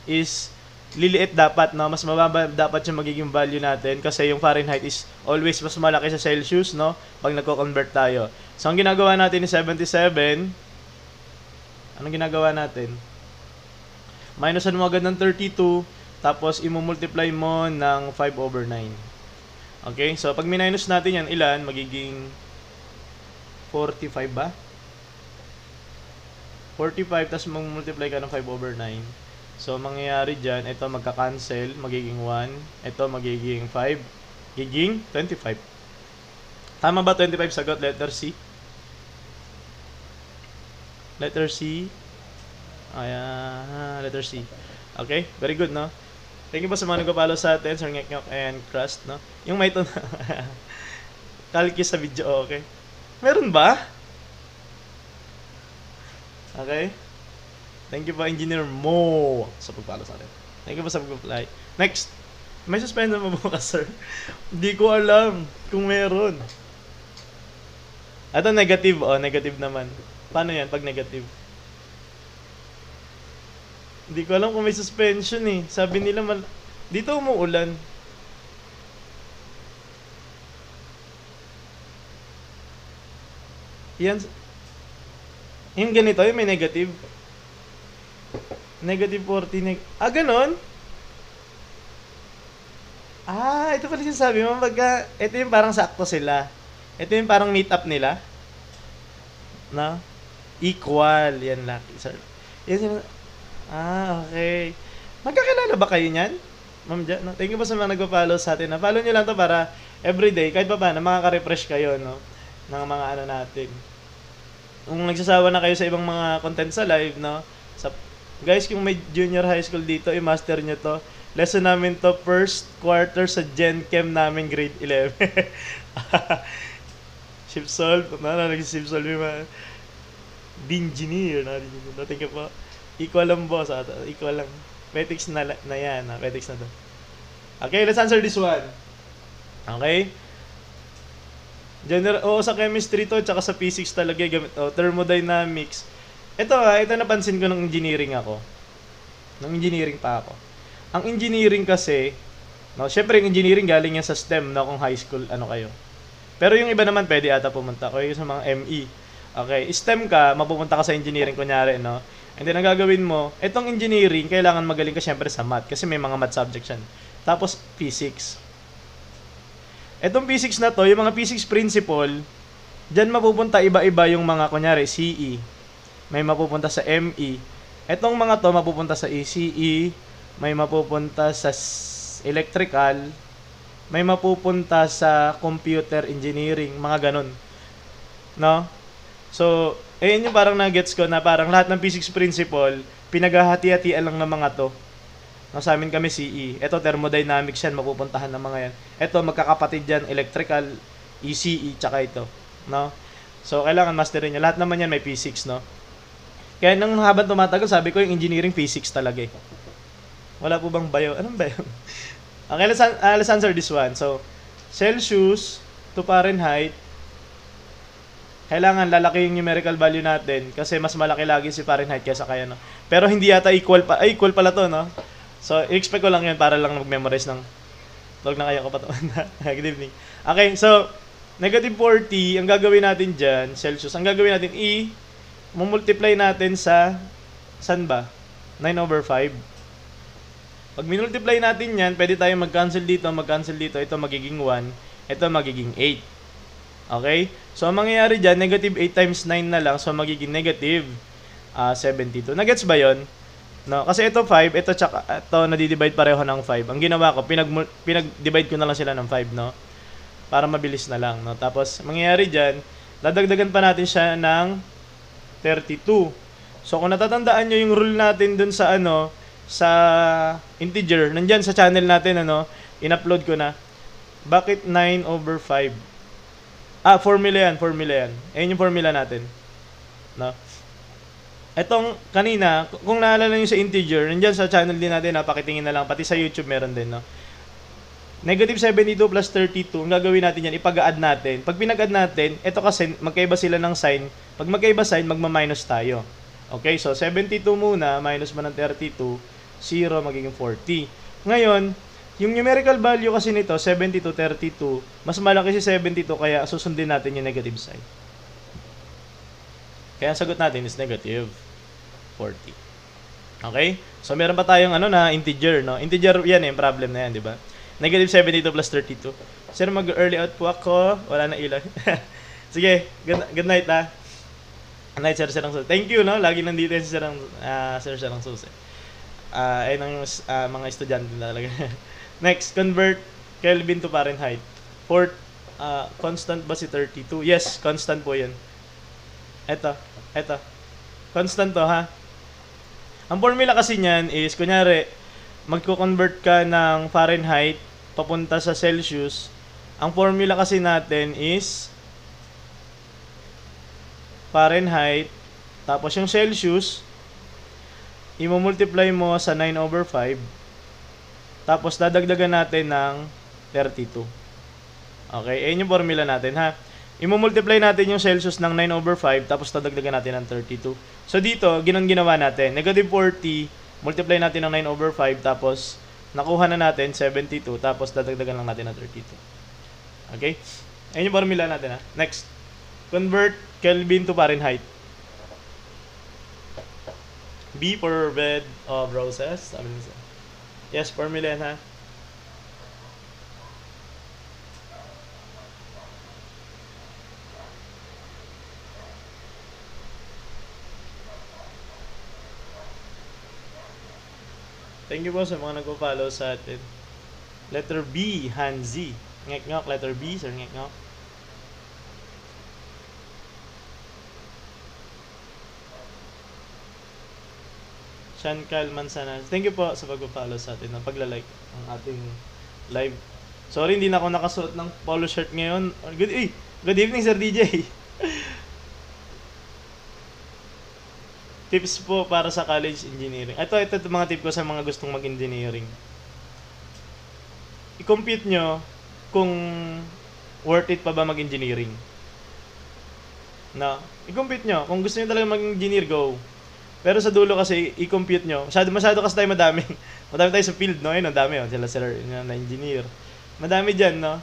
is liliit dapat, no? Mas mababa dapat yung magiging value natin kasi yung Fahrenheit is always mas malaki sa Celsius, no? Pag nagko-convert tayo. So, ang ginagawa natin is 77. Anong ginagawa natin? Minusan mo agad ng 32, tapos i-multiply mo ng 5/9. Okay? So, pag minus natin yan, ilan? Magiging 45 ba? 45, tapos mag-multiply ka ng 5/9. So, mangyayari dyan, ito magka-cancel, magiging 1. Ito magiging 5. Giging 25. Tama ba 25 sagot? Letter C? Letter C. Ayan, letter C. Okay, very good, no? Thank you po sa mga nagpapalo sa atin, Sir Ngek and Crust, no? Yung may ito na calculus sa video, okay? Meron ba? Okay? Thank you po, Engineer Mo, sa pagpalo sa atin. Thank you po sa pag-apply. Next. May suspension mo bukas, sir? Hindi ko alam kung meron. Ito negative, negative naman. Paano yan pag negative? Hindi ko alam kung may suspension eh. Sabi nila dito umuulan. Yan. Yung ganito, yung may negative. Negative 40. Ganon? Ito pala sinasabi mo. Ito yung parang sakto sila. Ito yung parang meet up nila. No? Equal. Yan lang, sir. Yan okay. Magkakilala ba kayo niyan? Ma'am Jan, no? Thank you po sa mga nagpa-follow sa atin. Follow nyo lang to para everyday, kahit pa paano, makaka-refresh kayo, no? Ng mga ano natin. Kung nagsasawa na kayo sa ibang mga content sa live, no? Guys, kung may junior high school dito, i-master nyo to. Lesson namin to, first quarter sa Gen Chem namin, grade 11. Ship solve. Nag-ship solve yung mga engineer. Thank you po. Equal lang boss. Equal lang. Petics na yan. Petics na to. Okay, let's answer this one. Okay? Sa chemistry to, tsaka sa physics talaga gamit. Thermodynamics. Ito napansin ko nung engineering ako. Nung engineering pa ako. Ang engineering kasi, no, syempre yung engineering galing yan sa STEM, no, kung high school, ano kayo. Pero yung iba naman pwede ata pumunta. Kaya sa mga ME. Okay, STEM ka, mapupunta ka sa engineering kunyari, no? And then, ang gagawin mo, itong engineering, kailangan magaling ka syempre sa math. Kasi may mga math subjects yan. Tapos, physics. Itong physics na to, yung mga physics principle, dyan mapupunta iba-iba yung mga, kunyari, CE. May mapupunta sa ME. Itong mga to, mapupunta sa ECE. May mapupunta sa electrical. May mapupunta sa computer engineering. Mga ganun. No? So, ayun yung parang na-gets ko na parang lahat ng physics principle, pinaghahati-hatian lang ng mga to. No, sa amin kami CE. Ito, thermodynamics yan, mapupuntahan ng mga yan. Ito, magkakapatid yan, electrical, ECE, tsaka ito. No? So, kailangan masterin nyo. Lahat naman yan may physics, no? Kaya nang habang tumatagal, sabi ko yung engineering physics talaga eh. Wala po bang bio? Anong bio? Okay, let's answer this one. So, Celsius to Fahrenheit, kailangan lalaki yung numerical value natin kasi mas malaki lagi si Fahrenheit kaysa kaya, no? Pero hindi yata equal equal pala to, no? So, expect ko lang yun para lang mag-memorize ng wag na kaya ko pa to. Good evening. Okay, so, negative 40, ang gagawin natin dyan, Celsius, ang gagawin natin, multiply natin sa, saan ba? 9/5. Pag minultiply natin yan, pwede tayo mag-cancel dito, ito magiging 1, ito magiging 8. Okay? So, ang mangyayari dyan, negative 8 times 9 na lang, so magiging negative 72. Nagets ba yon? No? Kasi ito 5, ito nadidivide pareho ng 5. Ang ginawa ko, pinag-divide ko na lang sila ng 5, no? Para mabilis na lang, no? Tapos, mangyayari dyan, dadagdagan pa natin siya ng 32. So, kung natatandaan nyo yung rule natin dun sa sa integer, nandyan sa channel natin, in-upload ko na. Bakit 9/5? Formula yan. Ayun yung formula natin. No? Etong kanina, kung naalala nyo sa integer, nandyan sa channel din natin, pakitingin na lang, pati sa YouTube meron din, no? Negative 72 plus 32, ang gagawin natin yan, ipag-add natin. Pag pinag-add natin, ito kasi, magkaiba sila ng sign. Pag magkaiba sign, magma-minus tayo. Okay, so 72 muna, minus mo ng 32, 0 magiging 40. Ngayon, yung numerical value kasi nito, 72, 32, mas malaki si 72, kaya susundin natin yung negative sign. Kaya ang sagot natin is negative 40. Okay? So, meron pa tayong ano na integer, no? Integer, yan yung problem na yan, di ba? Negative 72 plus 32. Sir, mag-early out po ako. Wala na ilaw. Sige, good night, ha? Good night, Sir Serang Susi. Thank you, no? Lagi nandito si Sir Serang Susi. Ayun ang mga estudyante na talaga. Next, convert Kelvin to Fahrenheit. Constant ba si 32? Yes, constant po yun. Eto. Constant to, ha? Ang formula kasi niyan is, kunyari, magko-convert ka ng Fahrenheit papunta sa Celsius. Ang formula kasi natin is Fahrenheit, tapos yung Celsius, i-multiply mo sa 9/5, tapos dadagdagan natin ng 32. Okay, ayun yung formula natin, ha. I-multiply natin yung Celsius ng 9/5, tapos dadagdagan natin ng 32. So dito, ginawa natin, negative 40, multiply natin ng 9/5, tapos nakuha na natin 72, tapos dadagdagan lang natin ng 32. Okay, ayun yung formula natin, ha. Next, convert Kelvin to Fahrenheit. B for bed of roses. Yes, formula yan, ha. Thank you po sa mga nagpo-follow sa atin. Letter B, Hanzi. Ngek-ngok, letter B, Sir Ngek-ngok. Shankal Mansanas. Thank you po sa pag-follow sa atin, ng pagla-like ang ating live. Sorry, hindi na ako nakasuot ng polo shirt ngayon. Good evening, Sir DJ. Tips po para sa college engineering. Ito mga tip ko sa mga gustong mag-engineering. I-compute nyo kung worth it pa ba mag-engineering. No? I-compute nyo. Kung gusto nyo talaga mag-engineer, go. Pero sa dulo kasi, i-compute nyo. Masyado kasi tayo madami. Madami tayo sa field, no? Ayun, ang dami, oh. Sila na engineer. Madami dyan, no?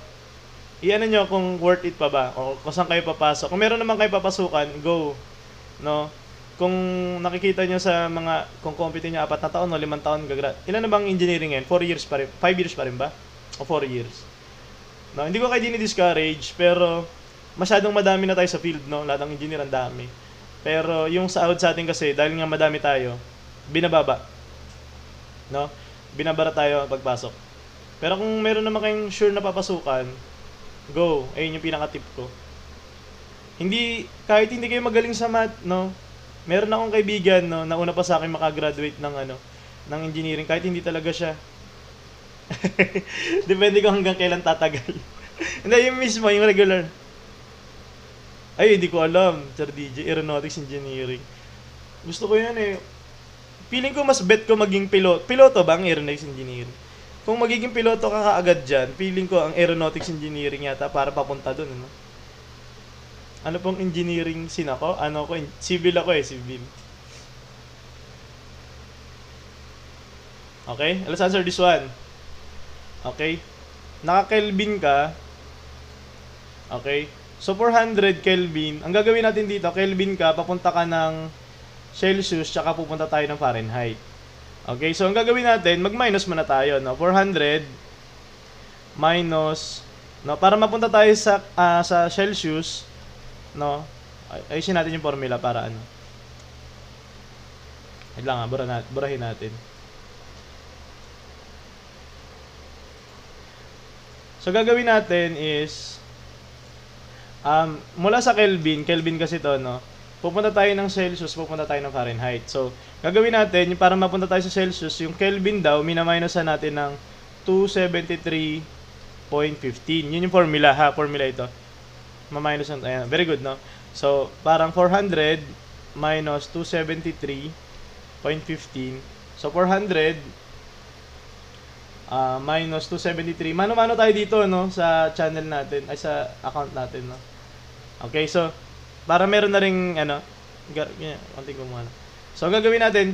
I-ano nyo kung worth it pa ba. O kung saan kayo papasok. Kung meron naman kayo papasukan, go. No? Kung nakikita nyo sa mga, kung compute nyo 4 na taon o 5 taon, ilan na bang engineering yan? 4 years pa rin? 5 years pa rin ba? O 4 years? No? Hindi ko kayo dinidiscourage, pero masyadong madami na tayo sa field, no? Lahat ng engineer ang dami. Pero yung sahod sa atin kasi, dahil nga madami tayo, binababa. No? Binabara tayo pagpasok. Pero kung meron naman kayong sure na papasukan, go. Ayun yung pinaka-tip ko. Kahit hindi kayo magaling sa math, no? Meron akong kaibigan, no, na una pa sa akin makagraduate ng engineering, kahit hindi talaga siya. Depende kung hanggang kailan tatagal. Hindi, yung mismo, yung regular. Ay, hindi ko alam, Sir DJ, Aeronautics Engineering. Gusto ko yan, eh. Feeling ko mas bet ko maging piloto. Piloto ba ang Aeronautics Engineering? Kung magiging piloto ka kaagad dyan, feeling ko ang Aeronautics Engineering yata para papunta dun, no? Ano pong engineering ako? Civil ako, civil. Okay, let's answer this one. Okay, naka-Kelvin ka. Okay, so 400 Kelvin. Ang gagawin natin dito, Kelvin ka, papunta ka ng Celsius, tsaka pupunta tayo ng Fahrenheit. Okay, so ang gagawin natin, mag-minus muna tayo, no? 400 minus, no, para mapunta tayo sa Celsius, no? Ayusin natin yung formula para ano. Wait lang, burahin natin. So gagawin natin is mula sa Kelvin kasi to, no? Pupunta tayo ng Celsius, pupunta tayo ng Fahrenheit. So gagawin natin, yung para mapunta tayo sa Celsius, yung Kelvin daw minaminusan natin ng 273.15. Yun yung formula, ha, formula ito. Ma-minus ang, ayan, very good, no? So, parang 400 minus 273.15. So, 400 minus 273. Mano-mano tayo dito, no? Sa channel natin, ay sa account natin, no? Okay, so, para meron na ring, konting ko muna. So, gagawin natin,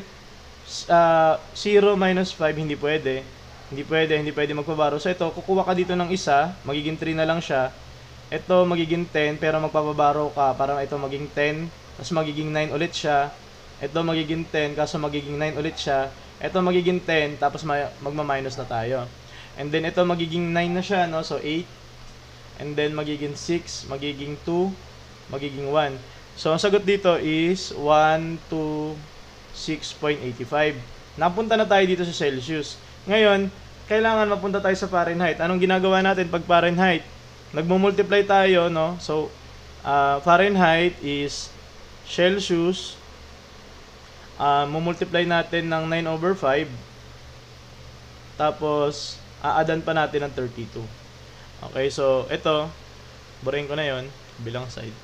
0 minus 5, hindi pwede. Hindi pwede magpabaro. So, ito, kukuha ka dito ng isa, magiging 3 na lang siya. Ito magiging 10 pero magpapabaro ka, parang ito maging 10, tapos magiging 9 ulit siya. Ito magiging 10, kaso magiging 9 ulit siya. Ito magiging 10, tapos magma-minus na tayo. And then ito magiging 9 na siya, no? So 8. And then magiging 6, magiging 2, magiging 1. So ang sagot dito is 126.85. Napunta na tayo dito sa Celsius. Ngayon, kailangan mapunta tayo sa Fahrenheit. Anong ginagawa natin pag Fahrenheit? Nagmo-multiply tayo, no? So Fahrenheit is Celsius. Multiply natin ng 9/5. Tapos aadan pa natin ng 32. Okay, so ito, burahin ko na yon bilang side.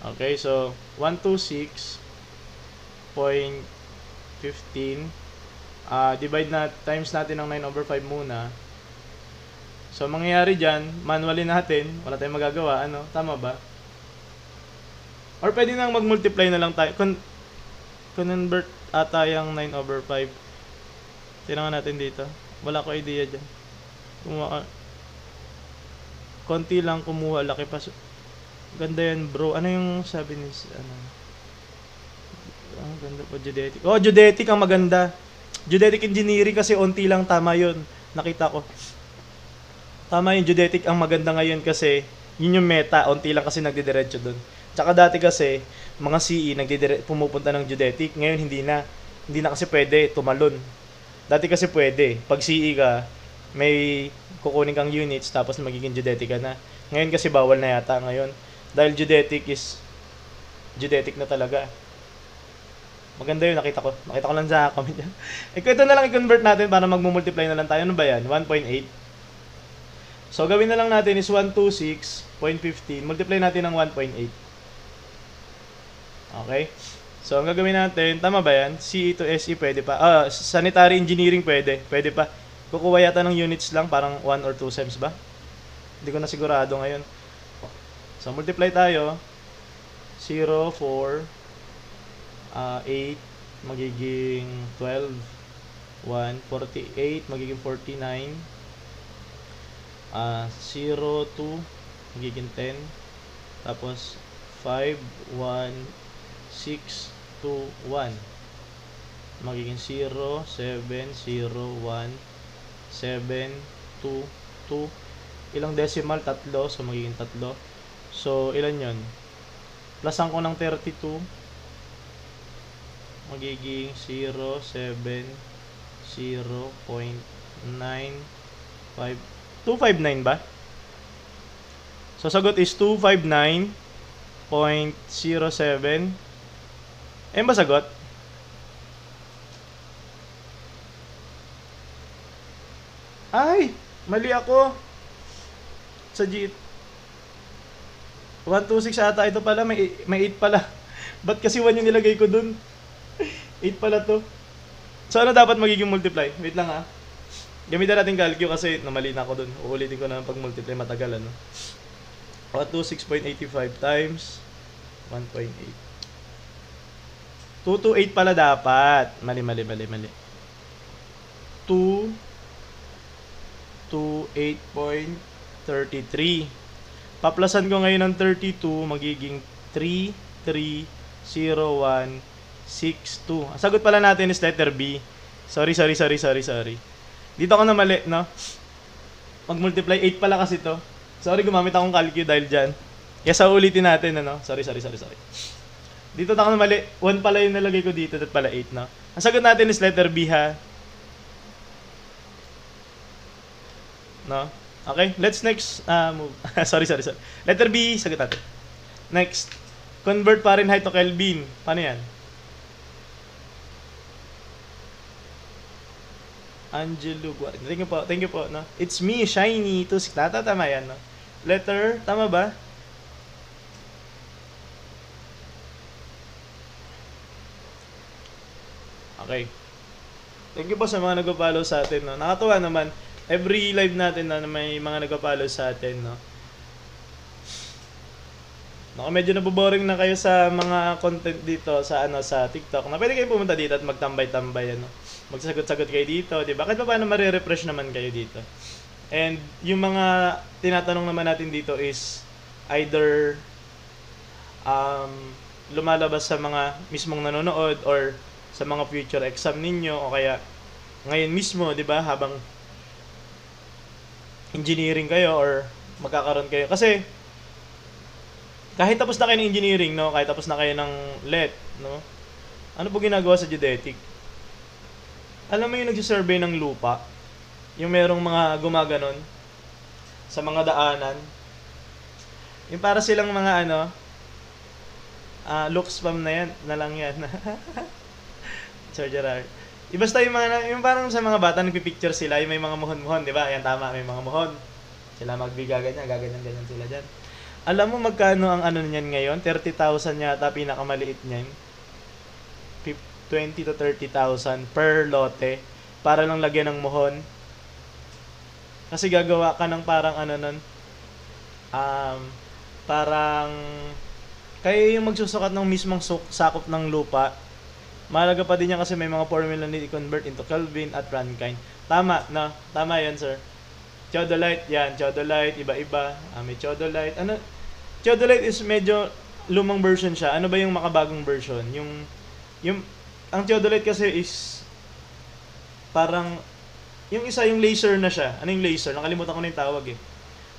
Okay, so 126.15 divide na, times natin ng 9/5 muna. So mangyayari dyan, manually natin, wala tayong magagawa, ano, tama ba? Or pwede nang mag-multiply na lang tayo. Convert ata yung 9/5. Tinangan natin dito. Wala ko idea dyan. Konti lang kumuha, laki pa. Ganda yan, bro. Ano yung sabi ni ganda po, geodetic. Oh, geodetic ang maganda. Geodetic engineering kasi onti lang, tama yun. Nakita ko. Tama yung geodetic ang maganda ngayon kasi yun yung meta. Onti lang kasi nagdidiretso dun. Tsaka dati kasi, mga CE pumupunta ng geodetic. Ngayon hindi na. Hindi na kasi pwede tumalon. Dati kasi pwede. Pag CE ka, may kukunin kang units tapos magiging geodetic ka na. Ngayon kasi bawal na yata ngayon. Dahil geodetic is geodetic na talaga. Maganda yun, nakita ko. Nakita ko lang sa comment yan. Ito na lang i-convert natin para mag-multiply na lang tayo. Ano ba yan? 1.8. So, gawin na lang natin is 126.15. Multiply natin ng 1.8. Okay? So, ang gagawin natin, tama ba yan? CE to SE pwede pa. Sanitary engineering pwede. Pwede pa. Kukuha yata ng units lang, parang 1 or 2 sems ba? Hindi ko na sigurado ngayon. So, multiply tayo. 0, 4, 8, magiging 12, 1, 48, magiging 49, 0, 2, magiging 10, tapos 5, 1, 6, 2, 1, magiging 0, 7, 0, 1, 7, 2, 2, ilang decimal? 3, so magiging 3. So, ilan yun? Plusan ko ng 32, magiging 0, 7, 0.95, 259 ba? So, sagot is 259.07. Ba sagot? Ay! Mali ako. Sa G 126 ata ito pala. May 8 pala. Ba't kasi 1 yung nilagay ko dun? 8 pala to. So, ano dapat magiging multiply? Wait lang ha. Gamitan natin calcio kasi namali na ako dun. Uulitin ko na pag-multiply. Matagal ano. 126.85 times 1.8. 228 pala dapat. Mali. 228.33. Paplasan ko ngayon ng 32, magiging 330162. Ang sagot pala natin is letter B. Sorry. Dito ako na mali, no? Mag-multiply 8 pala kasi to. Sorry, gumamit akong calcio dahil dyan. Kaya sa ulitin natin, ano? Sorry. Dito na ako na mali. 1 pala yung nalagay ko dito, at pala 8, no? Ang sagot natin is letter B, ha? No? Okay, let's next move. sorry. Letter B, sagot natin. Next, convert Fahrenheit to Kelvin. Paano yan? Angelo Guardi. Thank you po, no? It's me, Shiny, to Siklata. Tama yan, no? Letter, tama ba? Okay. Thank you po sa mga nag-follow sa atin, no? Nakatuwa naman. Every live natin na may mga nag-follow sa atin, no? Medyo naboboring na kayo sa mga content dito sa sa TikTok. Na pwede kayo pumunta dito at magtambay-tambay, ano. Magsasagot-sagot kayo dito, 'di ba? Kahit paano mare-refresh naman kayo dito. And yung mga tinatanong naman natin dito is either lumalabas sa mga mismong nanonood or sa mga future exam ninyo o kaya ngayon mismo, 'di ba, habang engineering kayo or magkakaroon kayo. Kasi kahit tapos na kayo ng engineering, no, kahit tapos na kayo ng LET, no, ano po ginagawa sa geodetic? Alam mo yung nagsisurvey ng lupa, yung merong mga gumaganon sa mga daanan, yung para silang mga ano, look spam na yan, na lang yan. Sir Gerard. Basta yung mga, yung parang sa mga bata, nagpipicture sila, yung may mga muhon-muhon, di ba? Yan tama, may mga muhon. Sila magbiga ganyan, gaganyan-ganyan sila dyan. Alam mo magkano ang ano niyan ngayon? 30,000 yata, pinakamaliit niyan. 20 to 30,000 per lote para lang lagyan ng muhon. Kasi gagawa ka ng parang ano nun, parang kayo yung magsusukat ng mismong sakop ng lupa. Mahalaga pa din yan kasi may mga formula na i-convert into Kelvin at Rankine. Tama, na? Tama yan, sir. Theodolite, yan. Theodolite, iba-iba. May theodolite. Ano? Theodolite is medyo lumang version siya. Ano ba yung makabagong version? Ang theodolite kasi is parang, yung isa yung laser na siya. Ano yung laser? Nakalimutan ko na yung tawag eh.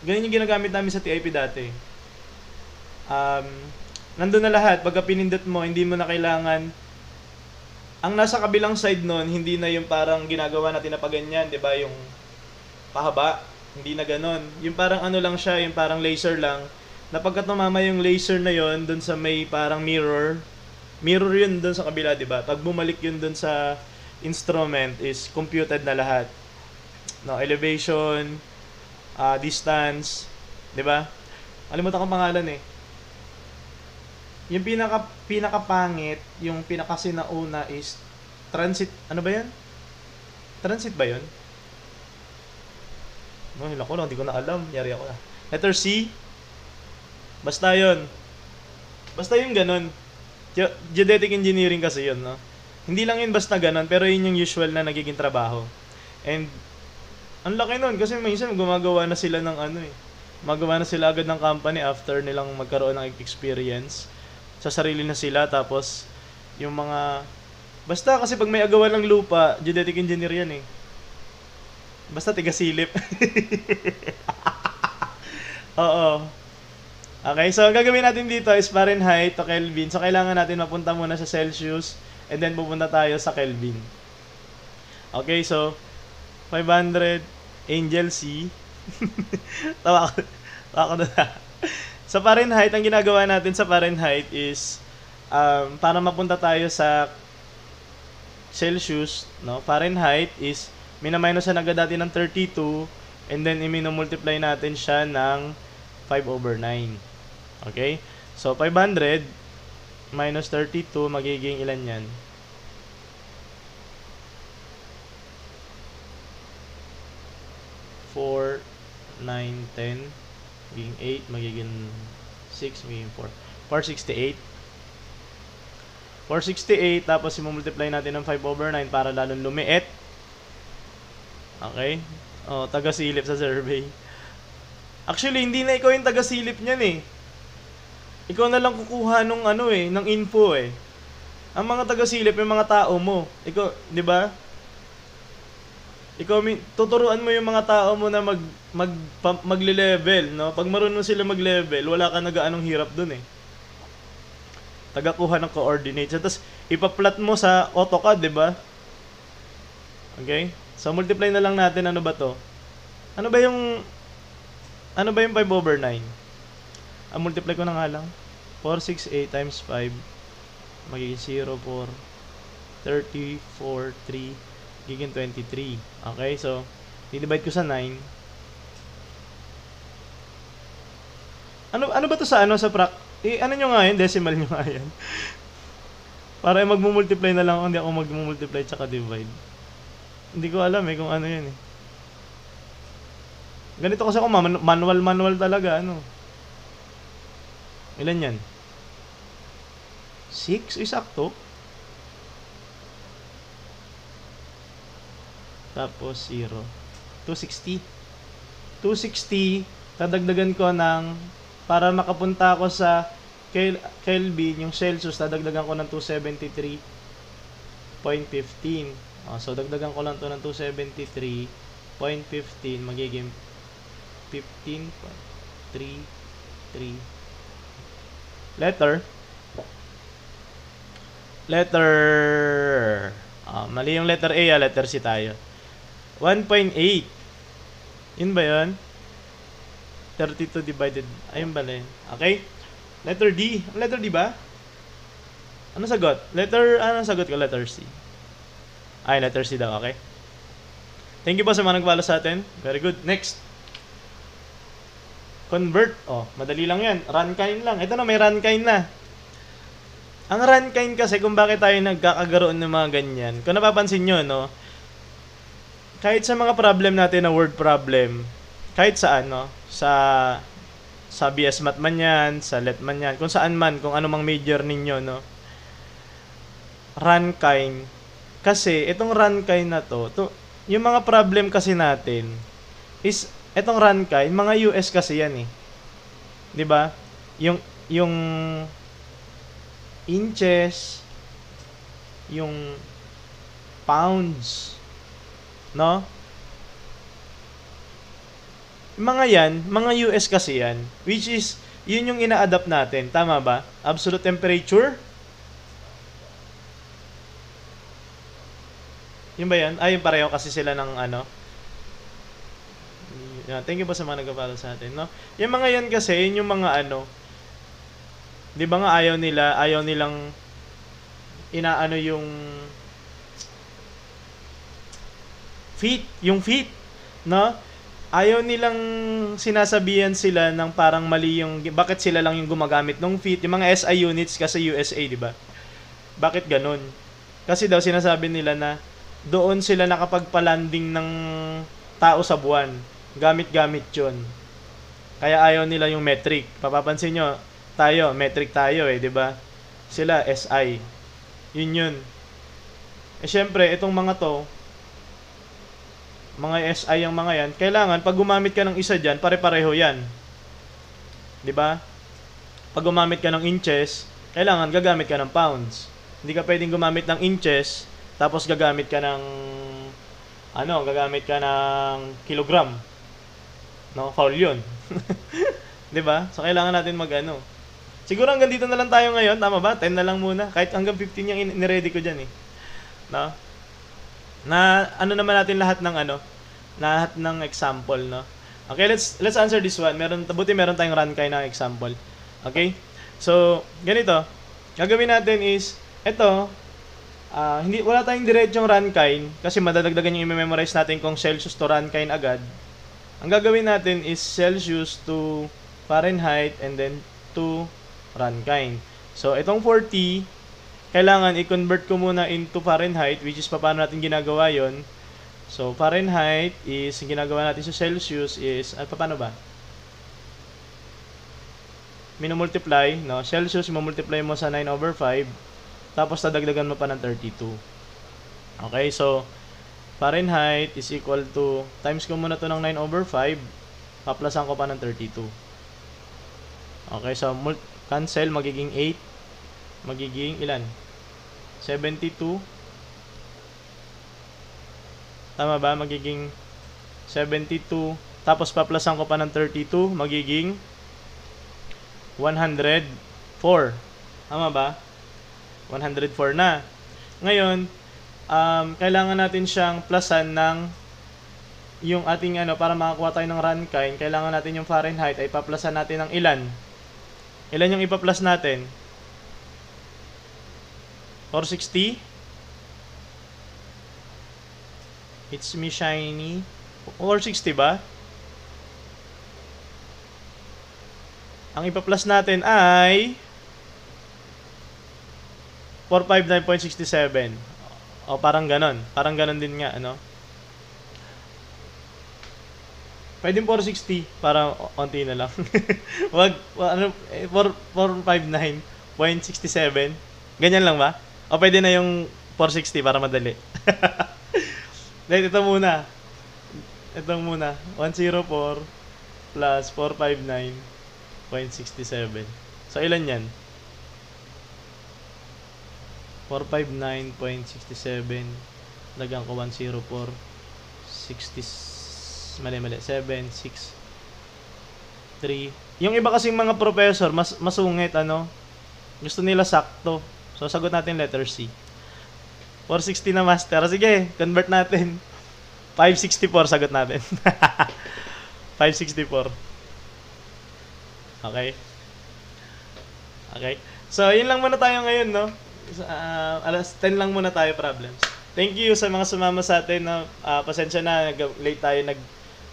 Ganyan yung ginagamit namin sa TIP dati. Nandun na lahat. Pagka pinindot mo, hindi mo na kailangan. Ang nasa kabilang side nun, hindi na yung parang ginagawa natin na paganyan, di ba? Yung pahaba. Hindi na ganon. Yung parang ano lang siya, yung parang laser lang. Na pagka tumama yung laser na yon dun sa may parang mirror yun dun sa kabila, di ba? Pag bumalik yun dun sa instrument is computed na lahat. No, elevation, distance, di ba? Alimutan ko pangalan eh. Yung pinaka-pangit, yung pinaka-sinauna is transit, ano ba yan? Transit ba yun? No, hila ko lang, hindi ko na alam. Yari ako na. Letter C. Basta yun. Basta yung ganun. Geodetic engineering kasi yun, no? Hindi lang yun basta ganun, pero yun yung usual na nagiging trabaho. And, ang laki nun, kasi minsan gumagawa na sila ng ano eh. Magawa na sila agad ng company after nilang magkaroon ng experience. Sa sarili na sila, tapos yung mga basta kasi pag may agawan ng lupa, geodetic engineer yan eh. Basta tiga-silip. Oo. Okay, so ang gagawin natin dito is Fahrenheit to Kelvin. So kailangan natin mapunta muna sa Celsius and then pupunta tayo sa Kelvin. Okay, so 500 Angel C. Tawa ko na. Sa Fahrenheit, ang ginagawa natin sa Fahrenheit is para mapunta tayo sa Celsius, no? Fahrenheit is mina-minus na agad natin ng 32 and then i-multiply natin siya ng 5/9. Okay? So 500 minus 32 magiging ilan 'yan? 4, 9, 10 magiging 8, magiging 6, magiging 4. 468. 468, tapos i-multiply natin ng 5/9 para lalong lumiit. Okay? O, taga-silip sa survey. Actually, hindi na ikaw yung taga-silip niyan eh. Ikaw na lang kukuha nung ano eh, ng info eh. Ang mga taga-silip, yung mga tao mo. Ikaw, di ba? Ikaw, tuturuan mo yung mga tao mo na magle-level, no? Pag marunong sila mag-level, wala ka nagaanong hirap dun eh. Tagakuha ng coordinates. Tapos, ipa-plot mo sa AutoCAD, di ba? Okay? So, multiply na lang natin, ano ba to? Ano ba yung 5/9? Multiply ko na nga lang. 468 times 5, magiging 0, 4, 30, 4, 3, magiging 23. Okay, so, i-divide ko sa 9. Ano ba to sa sa ano nyo nga yun? Decimal nyo nga yan. Para magmumultiply na lang ako, hindi ako magmumultiply tsaka divide. Hindi ko alam kung ano yun eh. Ganito kasi ako, manual talaga, ano. Ilan yan? 6? Sakto. Tapos 0. 260. 260, dadagdagan ko ng, para makapunta ako sa Kelvin, yung Celsius, dadagdagan ko ng 273.15. So, dagdagan ko lang to ng 273.15, magiging 15.33. Letter, mali yung letter A, letter C tayo. 1.8. Yun ba yun? 32 divided, ayun ba na yun? Okay? Letter D. Letter D ba? Ano sagot? Ano sagot ko? Letter C. Ay, letter C daw, okay? Thank you po sa mga nag-follow sa atin. Very good. Next. Convert. Madali lang yan. Runkine lang. Ito na, may runkine na. Ang runkine kasi, kung bakit tayo nagkakagaroon ng mga ganyan, kung napapansin nyo, no? Kahit sa mga problem natin na word problem, kahit saan, no? Sa BS Math man yan, sa Let man yan, kung saan man, kung ano mang major ninyo, no? Runkine. Kasi, itong runkine na to, yung mga problem kasi natin, is, itong runkine, mga US kasi yan eh. 'Di ba? Yung inches, yung pounds, no? Mga yan, mga US kasi yan, which is, yun yung ina-adapt natin. Tama ba? Absolute temperature? Yun ba yan? Yung pareho kasi sila ng ano. Thank you po sa mga nag-follow sa atin, no? Yung mga yan kasi, yun yung mga ano, di ba nga ayaw nilang inaano yung feet, no? Ayaw nilang sinasabihan sila ng parang mali yung, bakit sila lang yung gumagamit ng feet, yung mga SI units kasi USA, di ba? Bakit ganun? Kasi daw sinasabi nila na doon sila nakapagpalanding ng tao sa buwan. Gamit-gamit yun. Kaya ayaw nila yung metric. Papapansin nyo, metric tayo di ba? Sila, SI. Yun. Syempre, itong mga to, mga SI yung mga yan, kailangan, pag gumamit ka ng isa dyan, pare-pareho yan. Di ba? Pag gumamit ka ng inches, kailangan gagamit ka ng pounds. Hindi ka pwedeng gumamit ng inches, tapos gagamit ka ng kilogram. No, foul yun. 'Di ba? So kailangan natin mag-ano. Siguro hanggang dito na lang tayo ngayon, tama ba? 10 na lang muna. Kahit hanggang 15 yung ni-ready ko diyan eh. No? Na ano naman natin lahat ng example, no? Okay, let's answer this one. Meron tayong runkine na example. Okay? So, ganito. Gagawin natin is wala tayong diretsong runkine kasi madadagdagan yung i-memorize natin kung Celsius to runkine agad. Ang gagawin natin is Celsius to Fahrenheit and then to runkine. So, itong 40, kailangan i-convert ko muna into Fahrenheit, which is paano natin ginagawa yon. So, Fahrenheit is, ginagawa natin sa Celsius is, paano ba? Minumultiply, no? Celsius, mamultiply mo sa 9/5, tapos dadagdagan mo pa ng 32. Okay, so, Fahrenheit is equal to, times ko muna to ng 9/5, paplasan ko pa ng 32. Okay, so cancel, magiging 8, magiging ilan? 72. Tama ba? Magiging 72, tapos paplasan ko pa ng 32, magiging 104. Tama ba? 104 na. Ngayon, kailangan natin siyang plusan ng yung ating para makakuha tayo ng runkine, kailangan natin yung Fahrenheit ay paplasan natin ng ilan? Ilan yung ipa-plus natin? 460? It's me shiny. 460 ba? Ang ipa-plus natin ay 459.67. O parang ganon. Parang ganon din nga, Pwedeng 460 para onti na lang. Wag 459.67. Ganyan lang ba? O pwede na yung 460 para madali. Dahil ito muna. Itong muna, 104 plus 459.67. So, ilan yan? 459.67. Lagyan ko 104. 60. Mali. 7, 6, 3. Yung iba kasing mga professor, masungit, ano? Gusto nila sakto. So, sagot natin letter C. 460 na master. Sige, convert natin. 564 sagot natin. 564. Okay. Okay. So, yun lang muna tayo ngayon, no? Alas 10 lang muna tayo problems. Thank you sa mga sumama sa atin, no? Pasensya na, late tayo.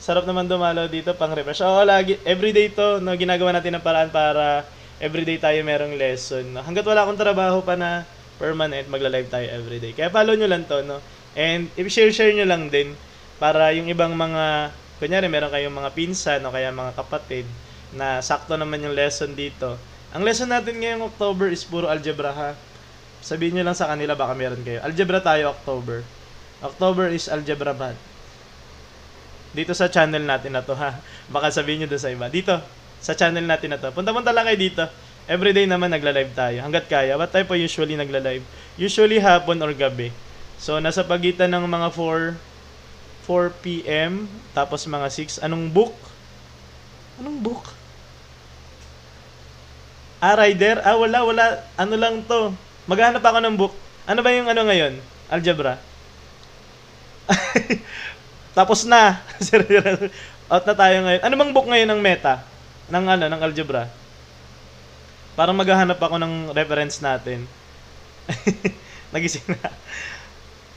Sarap naman dumalaw dito, pang refresh. Oo, lagi, everyday to, no? Ginagawa natin ng paraan para everyday tayo merong lesson. No? Hanggat wala akong trabaho pa na permanent, magla-live tayo everyday. Kaya follow nyo lang to, no? And i-share nyo lang din para yung ibang mga, kunyari meron kayong mga pinsan o kaya mga kapatid na sakto naman yung lesson dito. Ang lesson natin ngayong October is puro algebra, ha? Sabihin nyo lang sa kanila, baka meron kayo. Algebra tayo October. October is algebra math. Dito sa channel natin na to, ha? Baka sabihin nyo doon sa iba. Dito, sa channel natin na to. Punta-punta lang kayo dito. Everyday naman nagla-live tayo. Hanggat kaya. What time po usually nagla-live? Usually hapon or gabi. So, nasa pagitan ng mga 4 p.m. Tapos mga 6. Anong book? Anong book? Rider? Wala. Ano lang to? Maghahanap ako ng book. Ano ba yung ano ngayon? Algebra. Tapos na. Out na tayo ngayon. Ano bang book ngayon ng meta? Ng algebra? Parang maghahanap ako ng reference natin. Nagising na.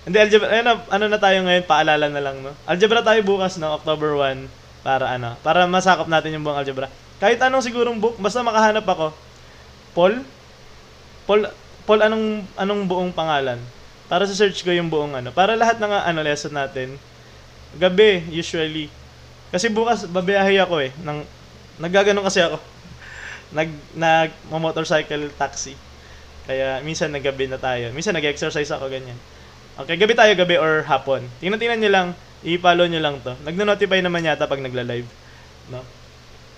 Hindi, algebra. Ano na tayo ngayon? Paalala na lang, no? Algebra tayo bukas, no? October 1. Para masakop natin yung buong algebra. Kahit anong sigurong book, basta makahanap ako. Paul, anong buong pangalan? Para sa search ko yung buong ano. Para lahat ng lesson natin. Gabi, usually. Kasi bukas, babiyahe ako eh. Naggaganon kasi ako. Motorcycle taxi. Kaya minsan naggabi na tayo. Minsan nag-exercise ako ganyan. Okay, gabi or hapon. Tingnan nyo lang. I-follow nyo lang to. Nagno-notify naman yata pag nagla-live. No?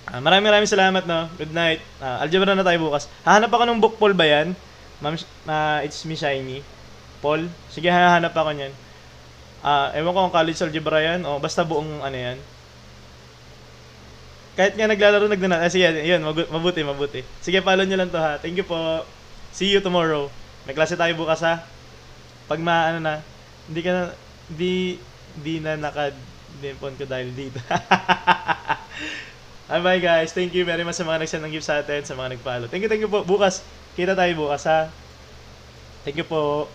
Maraming salamat, no? Good night. Algebra na tayo bukas. Hahanap ako ng book, Paul ba yan? It's me, Shiny. Paul? Sige, hahanap ako niyan. Ewan ko kung college algebra yan. O, basta buong ano yan. Kahit nga naglalaro, sige, yun, mabuti. Sige, follow nyo lang to, ha. Thank you po. See you tomorrow. May klase tayo bukas, ha. Pag hindi na naka-phone ko dahil dito. Bye guys. Thank you very much sa mga nag-send ng gift sa atin, sa mga nag-follow. Thank you po. Bukas. Kita tayo bukas, ha. Thank you po.